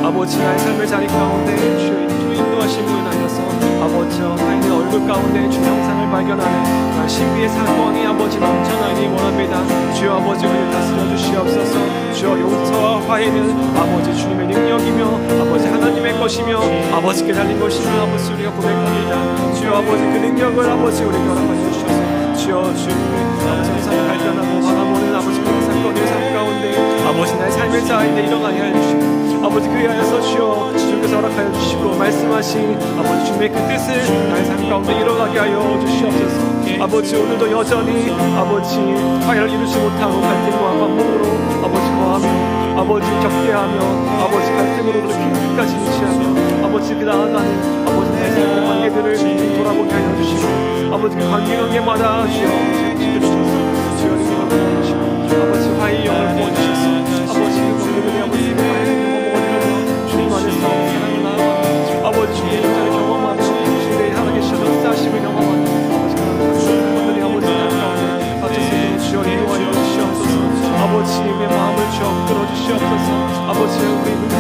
B: 아버지 나의 삶의 자리 가운데 주의 인도하심으로 인하여서 아버지 하나님의 얼굴 가운데 주 형상을 발견하는 신비의 사건이 아버지 넘쳐나기 원합니다. 주여 아버지 우리를 다스려 주시옵소서. 주여 용서와 화해는 아버지 주님의 능력이며 아버지 하나님의 것이며 아버지께 달린 것이며 아버지 우리가 고백합니다. 주여 아버지 그 능력을 아버지 우리에게 허락하여 주셔서 주여 주님의 아버지 형상을 발견하고 바라보는 아버지 그 사건의 삶 가운데 아버지 나의 삶의 자리에 일어나게 하여 주시고 아버지 그에 하여서 주여 주께서 허락하여 주시고 말씀하신 아버지 주님의 그 뜻을 나의 삶 가운데 이뤄가게 하여 주시옵소서. 아버지 오늘도 여전히 아버지 화해를 이루지 못하고 갈등과 반목으로 아버지 거하며 아버지 격대하며 아버지 갈등으로 그렇게 끝까지 유지하며 아버지 그 나아가는 아버지 나의 삶의 관계들을 돌아보게 하여 주시고 아버지 그 관계마다 주여 지켜주셔서 주여 능력을 주시고 아버지 화해의 영을 부어주셔서 아버지 그 모든 아버지 주님 안에서 사랑을 나누고 아버지 주의 인자를 경험하며 주의 살아계신 역사하심을 경험하는 아버지 그런 분들이 아버지 가운데 갇혀서 주여 인도하여 주시옵소서. 아버지의 마음을 주여 붙들어 주시옵소서. 아버지 우리 눈과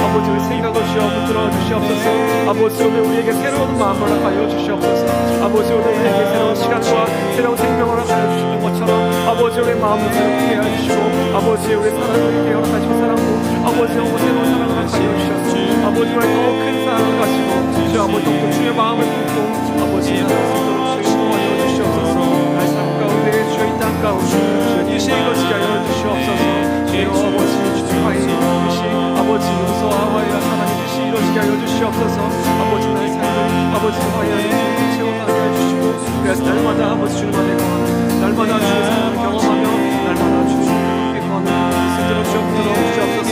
B: 아버지 우리 생각을 주여 붙들어 주시옵소서. 아버지 오늘 우리에게 새로운 마음을 허락하여 주시옵소서. 아버지 오늘 우리에게 새로운 시간과 새로운 생명을 허락하여 주시는 것처럼 아버지 우리 마음을 새롭게 하여 주시고 아버지 우리 사랑을 허락하신 사랑도 아버지 오늘 새로운 사랑을 허락하여 주셔서 아버지와 더 큰 사랑을 가지고 주 아버지 또 주의 마음을 품고 아버지 하나님께서 주의 도와여 주시옵소서. 나의 삶 가운데 주의 땅 가운데 주의 뜻이 이루어지게 하여 주시옵소서. 주여 아버지 주의 화해의 뜻이 아버지 용서와 화해가 하나님의 뜻이 이루어지게 하여 주시옵소서. 아버지 나의 삶을 아버지 화해하는 뜻을 채워가게 해주시고 그래서 날마다 아버지 주님 안에 거하는 날마다 주의 사랑을 경험하며 날마다 주님께 거하는 뜻을 들어 주시옵소서.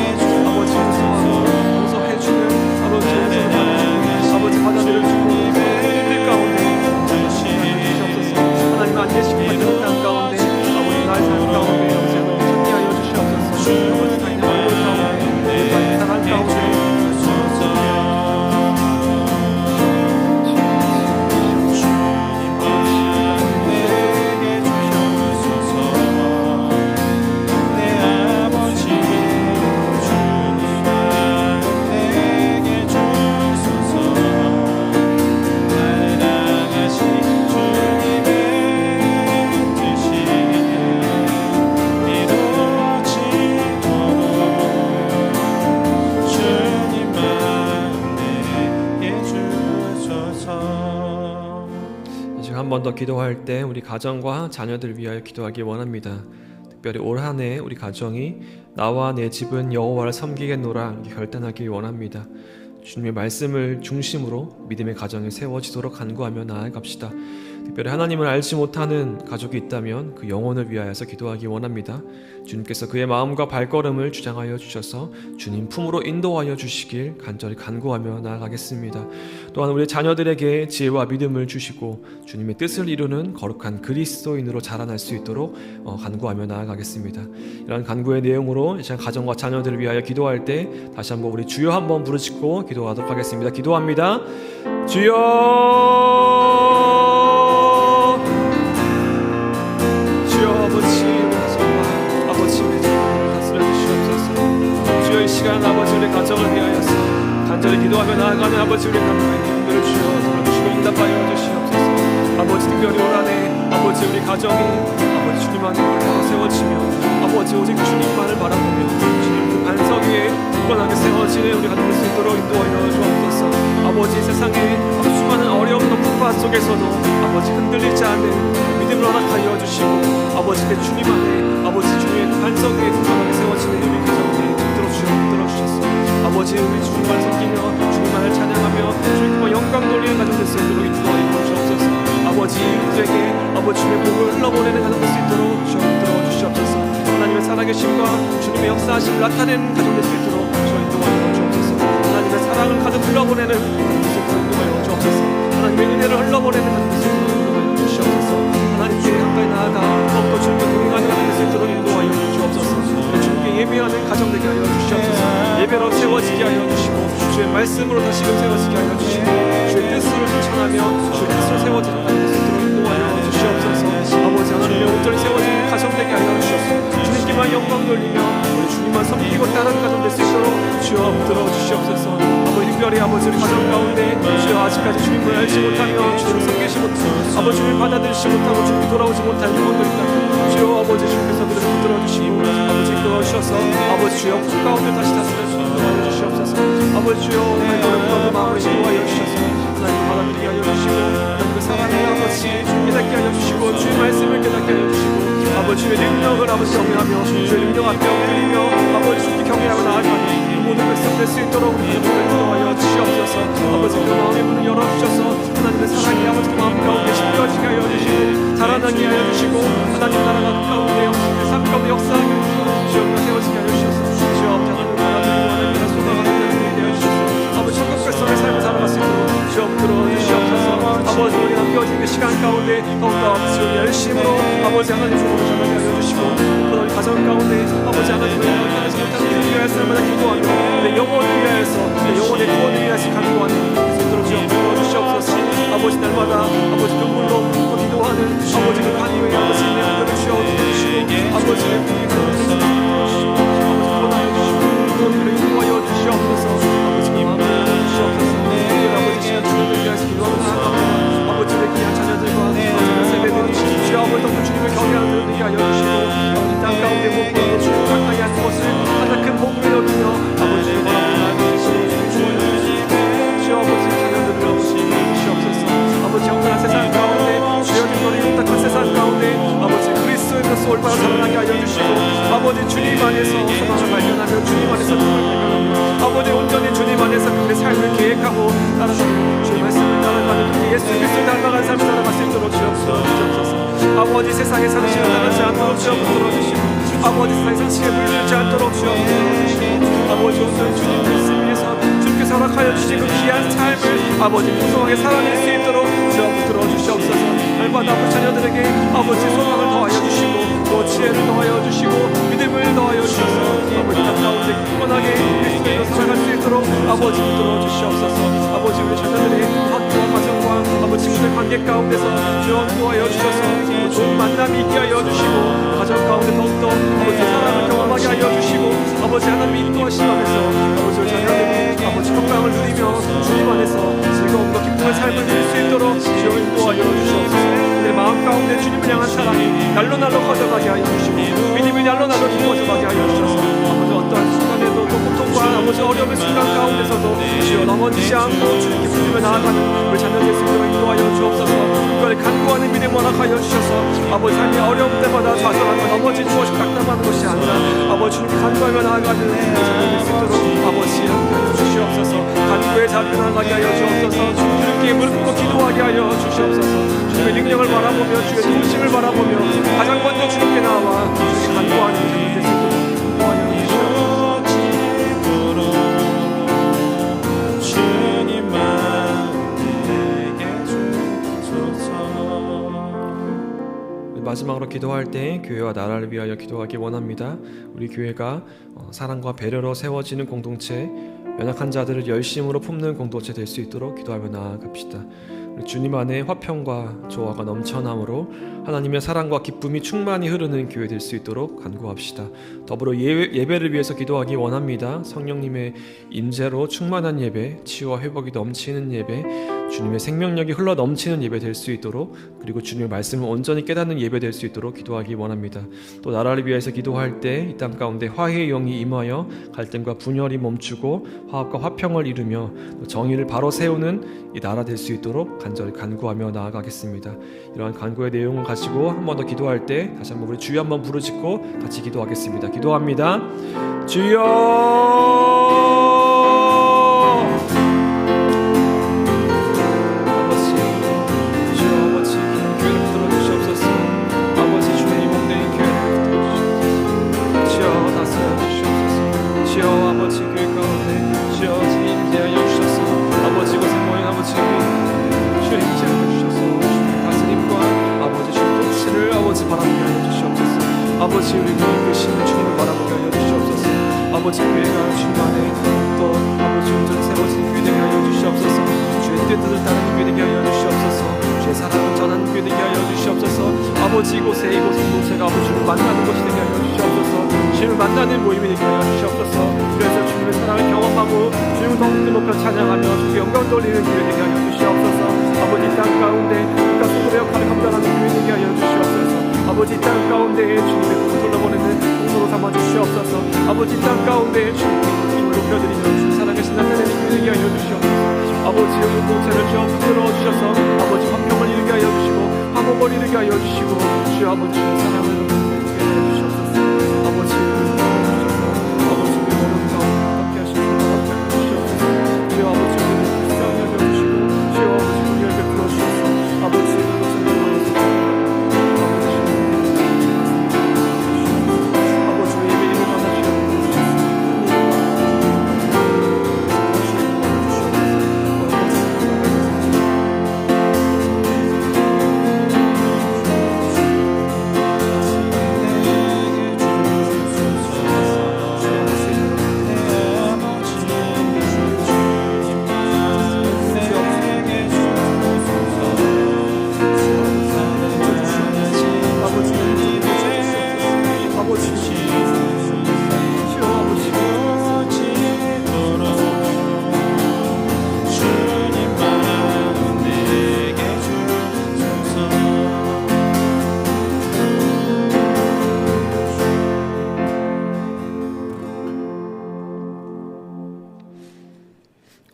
B: 아버지 용서해주는 아버지 용서를 받아주고 아버지 받아들여주고 힘들 가운데 주시옵소서. 하나님 안계시고 받는 땅 가운데 아버지 나의 삶 가운데 영생을 찾게 하여 주시옵소서. 아버지 하나님 얼굴 가운데 사랑 가운데 한 번 더 기도할 때 우리 가정과 자녀들 위하여 기도하기 원합니다. 특별히 올 한 해 우리 가정이 나와 내 집은 여호와를 섬기겠노라 결단하기 원합니다. 주님의 말씀을 중심으로 믿음의 가정이 세워지도록 간구하며 나아갑시다. 특별히 하나님을 알지 못하는 가족이 있다면 그 영혼을 위하여서 기도하기 원합니다. 주님께서 그의 마음과 발걸음을 주장하여 주셔서 주님 품으로 인도하여 주시길 간절히 간구하며 나아가겠습니다. 또한 우리 자녀들에게 지혜와 믿음을 주시고 주님의 뜻을 이루는 거룩한 그리스도인으로 자라날 수 있도록 간구하며 나아가겠습니다. 이런 간구의 내용으로 이제 가정과 자녀들을 위하여 기도할 때 다시 한번 우리 주여 한번 부르짖고 기도하도록 하겠습니다. 기도합니다. 주여 아버지 아버지 다스려 주시옵소서. 주여
C: 이 시간 아버지 우리 가정을 위하여서 간절히 기도하며 나아가는 아버지 우리 감사의 기도를 주여 들어주시고 응답하여 주시옵소서. 아버지 특별히 올 한해 아버지 우리 가정이 아버지 주님 안에 올바로 세워지며 아버지 오직 주님만을 바라보며 주님 그 반석 위에 굳건하게 세워지는 우리 가정될 수 있도록 인도하여 주옵소서. 아버지 세상에 수많은 어려움과 풍파 속에서도 아버지 흔들리지 않는 믿음을 허락하여 주시고 아버지 그 주님 안에 아버지 주님의 그 반석 위에 굳건하게 세워지는 우리 가정이 들어주셨소. 아버지 우리 주님만 섬기며 주님만을 찬양하며 주님만 영광 돌리는 가정 될 수 있도록 인도하여 주옵소서. 아버지 이웃에게 아버지 주님의 복을 흘러보내는 가정 될 수 있도록 주여 인도하여 주시옵소서. 하나님의 살아계심과 주님의 역사하심을 나타내는 가정 될 수 있도록 주여 인도하여 주옵소서. 하나님의 사랑을 가득 흘러보내는 가정 될 수 있도록 인도하여 주옵소서. 하나님의 은혜를 흘러보내는 가정 될 수 있도록 인도하여 주시옵소서. 하나님께 가까이 나아가 더욱더 주님과 동행하는 가정 될 수 있도록 인도하여 주옵소서. 주님께 예배하는 가정 되게 하여 주시옵소서. 예배로 세워지게 하여 주시고 주의 말씀으로 다시금 세워지게 하여 주시고 주의 뜻을 실천하며 주의 뜻을 세워지는 가정 될 수 있도록 인도하여 주시옵소서. 아버지 하나님의 온전히 세워지는 가정 되게 하여 주시옵소서. 주님께만 영광 돌리며 우리 주님만 섬기고 따르는 가정 될 수 있도록 주여 붙들어 주시옵소서. 아버지 특별히 아버지 우리 가정 가운데 주여 아직까지 주님을 알지 못하며 주님을 섬기지 못하고 아버지 주님을 받아들이지 못하고 주님께 돌아오지 못한 영혼들 있다면 주여 아버지 주님께서 그들을 붙들어 주시고 아버지 이끌어 주셔서 아버지 주여 품 가운데 다시 다스려 주시옵소서. 아버지 주여 하나님의 마음을 인도하여 주셔서 하나님 받아들이게 하여 주시고 하나님의 사랑을 아버지 깨닫게 하여 주시고 주의 말씀을 깨닫게 하여 주시고 아버지 주의 능력을 아버지 경외하며 주의 능력 앞에 엎드리며 아버지 주께 경외하며 나아가는 모든 백성 될 수 있도록 우리 인도하여 주시옵소서. 아버지 그 마음의 문을 열어주셔서 하나님의 사랑이 아버지 그 마음 가운데 심겨지게 하여 주시고 자라나게 하여 주시고 하나님 나라가 그 가운데 그 삶 가운데 역사하게 주여 세워지게 하여 주셔서 주여 하나님 하나님의 소망하는 자들에게 하여 주셔서 아버지 천국 백성의 삶을 살아갈 수 있도록 주여 들어주시옵소서. 아버지 우리 남겨진 그 시간 가운데 더욱더 주여 열심으로 아버지 하나님 주님을 전하게 하여 주시고 우리 가정 가운데 아버지 하나님을 연단하지 못하는 일을 위하여서 날마다 기도하며 내 영혼을 위하여서 내 영혼의 구원을 위하여서 간구하는 그 있도록 주여 불러주시옵소서. 아버지 날마다 아버지 눈물로 묻고 기도하는 아버지 그 간구에 아버지 내 한들을 주여 주시고 아버지의 분이 구원하여 주시고 그들을 인도하여 주시옵소서. 아버지 그 마음을 주시옵소서. 아버지 시간 주님을 위하여서 기도하는 아버지의 귀한 자녀들과 세대들이 주여 아버지 덕분 주님을 경외하는 들에게 하여 주시고 이 땅 가운데 무엇보다도 주님 가까이 하는 것을 하나 큰 복음을 여기며 아버지 주님 바라보는 주여 아버지 자녀들을 주시옵소서. 아버지 영원한 세상 가운데 주여 주님의 용탁한 세상 가운데 아버지 그리스도인으로서 올바로 살아나게 하여 주시고 아버지 주님 안에서 소망을 발견하며 주님 안에서 꿈을 발견하며 아버지 온전히 주님 안에서 그들의 삶을 계획하고 따라가는 주의 말씀을 따라가는 그 예수 그리스도를 닮아가는 삶을 살아갈 수 있도록 주옵소서. 아버지 세상의 상식을 따르지 않도록 주여 붙들어주시고 아버지 세상의 상식에 물들지 않도록 주여 붙들어주시고 아버지 온전히 주님 말씀 위해서 주께서 허락하여 주신 그 귀한 삶을 아버지 풍성하게 살아낼 수 있도록 주여 붙들어주시옵소서. 날마다 아버지 자녀들에게 아버지 소망을 더하여 주시고 또 지혜를 더하여 주시고 믿음을 더하여 주셔서 아버지 땅 가운데 굳건하게 그리스도로 살아갈 수 있도록 아버지 붙들어주시옵소서. 아버지 우리 자녀들의 학교와 가정과 아버지 친구들 관계 가운데서 주여 인도하여 주셔서 좋은 만남이 있게 하여 주시고 가정 가운데 더욱더 아버지 사랑을 경험하게 하여 주시고 아버지 하나님의 인도하심 안에서 아버지 우리 자녀들이 아버지 건강을 누리며 주님 안에서 즐거움과 기쁨의 삶을 누릴 수 있도록 주여 인도하여 주시옵소서. 내 마음 가운데 주님을 향한 사랑이 날로 커져가게 하여 주시고 믿음이 날로 깊어져가게 하여 주셔서 아버지 어떠한 순간에도 또 고통과 아버지 어려움의 순간 가운데서도 주여 넘어지지 않고 주님께 붙들며 나아가는 우리 자녀들 스스로 인도하여 주옵소서. 그걸 간구하는 믿음 허락하여 주셔서 아버지 삶의 어려움 때마다 좌절하며 넘어진 무엇이 낙담하는 것이 아니라 아버지 주님께 간구하며 나아가는 우리 자녀들 스스로 아버지 함께하여 주시옵소서. 간구의 자리에 나아가게 하여 주옵소서. 주님께 무릎 꿇고 기도하게 하여 주시옵소서. 주님의 능력을 바라보며 주의 중심을 바라보며 가장 먼저 주님께 나와 주님께 간구하는 자녀들 스스로 인도하여 주시옵소서.
B: 마지막으로 기도할 때 교회와 나라를 위하여 기도하기 원합니다. 우리 교회가 사랑과 배려로 세워지는 공동체, 연약한 자들을 열심으로 품는 공동체 될 수 있도록 기도하며 나아갑시다. 주님 안에 화평과 조화가 넘쳐남으로 하나님의 사랑과 기쁨이 충만히 흐르는 교회 될 수 있도록 간구합시다. 더불어 예배를 위해서 기도하기 원합니다. 성령님의 임재로 충만한 예배, 치유와 회복이 넘치는 예배, 주님의 생명력이 흘러 넘치는 예배 될 수 있도록, 그리고 주님의 말씀을 온전히 깨닫는 예배 될 수 있도록 기도하기 원합니다. 또 나라를 위해서 기도할 때 이 땅 가운데 화해의 영이 임하여 갈등과 분열이 멈추고 화합과 화평을 이루며 또 정의를 바로 세우는 이 나라 될 수 있도록 간절히 간구하며 나아가겠습니다. 이러한 간구의 내용을 가지고 한 번 더 기도할 때 다시 한번 우리 주여 한번 부르짖고 같이 기도하겠습니다. 기도합니다. 주여!
C: 아버지 우리가 이끄시는 주님을 바라보게 하여 주시옵소서. 아버지 교회가 주님 안에 또 아버지 온전히 세워진 교회 되게 하여 주시옵소서. 주의 뜻을 따르는 교회 되게 하여 주시옵소서. 주의 사랑을 전하는 교회 되게 하여 주시옵소서. 아버지 이곳은 이곳에가 아버지 주님을 만나는 곳이 되게 하여 주시옵소서. 주님을 만나는 모임이 되게 하여 주시옵소서. 그래서 주님의 사랑을 경험하고 주님을 더욱더 높여 찬양하며 주께 영광 돌리는 교회 되게 하여 주시옵소서. 아버지 땅 가운데 국가 소굴의 역할을 감당하는 교회 되게 하여 주시옵소서. 아버지 땅 가운데에 주님의 꿈을 돌려보내는 공로로 삼아 주시옵소서. 아버지 땅 가운데에 주님의 힘을 높여드리며 주님 살아계신 나타내는 교회되게 하여 주시옵소서. 아버지 여기 공체를 주여 붙들어 주셔서 아버지 화평을 이루게 하여 주시고 화목을 이루게 하여 주시고 주여 아버지 주의 사랑을 이루게 하여 주시옵소서. 아버지 아버지 우리 모든 가운데 함께 하시고 함께 하여 주시옵소서. 주여 아버지 우리를 불쌍히 여겨 주시고 주여 아버지 우리를 베풀어 주셔서 아버지 이것을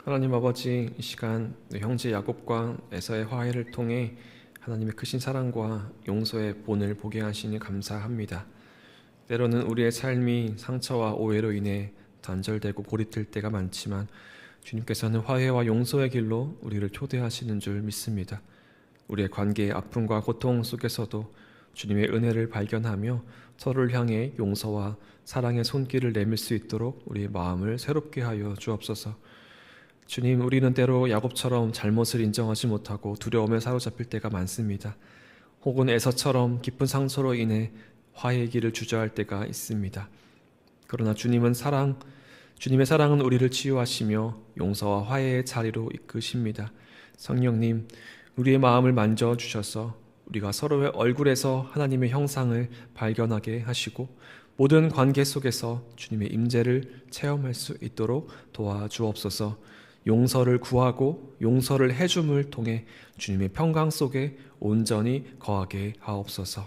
B: 하나님 아버지, 이 시간 형제 야곱과 에서의 화해를 통해 하나님의 크신 사랑과 용서의 본을 보게 하시니 감사합니다. 때로는 우리의 삶이 상처와 오해로 인해 단절되고 고립될 때가 많지만 주님께서는 화해와 용서의 길로 우리를 초대하시는 줄 믿습니다. 우리의 관계의 아픔과 고통 속에서도 주님의 은혜를 발견하며 서로를 향해 용서와 사랑의 손길을 내밀 수 있도록 우리의 마음을 새롭게 하여 주옵소서. 주님, 우리는 때로 야곱처럼 잘못을 인정하지 못하고 두려움에 사로잡힐 때가 많습니다. 혹은 에서처럼 깊은 상처로 인해 화해의 길을 주저할 때가 있습니다. 그러나 주님의 사랑은 우리를 치유하시며 용서와 화해의 자리로 이끄십니다. 성령님, 우리의 마음을 만져주셔서 우리가 서로의 얼굴에서 하나님의 형상을 발견하게 하시고 모든 관계 속에서 주님의 임재를 체험할 수 있도록 도와주옵소서. 용서를 구하고 용서를 해줌을 통해 주님의 평강 속에 온전히 거하게 하옵소서.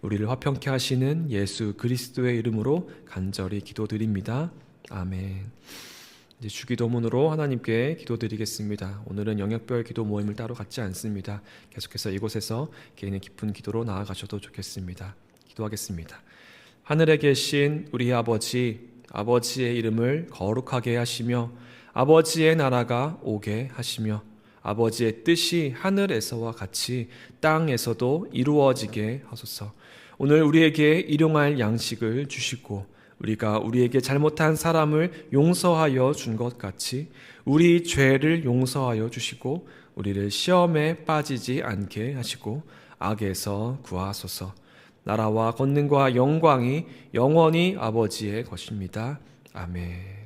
B: 우리를 화평케 하시는 예수 그리스도의 이름으로 간절히 기도드립니다. 아멘. 이제 주기도문으로 하나님께 기도드리겠습니다. 오늘은 영역별 기도 모임을 따로 갖지 않습니다. 계속해서 이곳에서 개인의 깊은 기도로 나아가셔도 좋겠습니다. 기도하겠습니다. 하늘에 계신 우리 아버지, 아버지의 이름을 거룩하게 하시며 아버지의 나라가 오게 하시며 아버지의 뜻이 하늘에서와 같이 땅에서도 이루어지게 하소서. 오늘 우리에게 일용할 양식을 주시고 우리가 우리에게 잘못한 사람을 용서하여 준 것 같이 우리 죄를 용서하여 주시고 우리를 시험에 빠지지 않게 하시고 악에서 구하소서. 나라와 권능과 영광이 영원히 아버지의 것입니다. 아멘.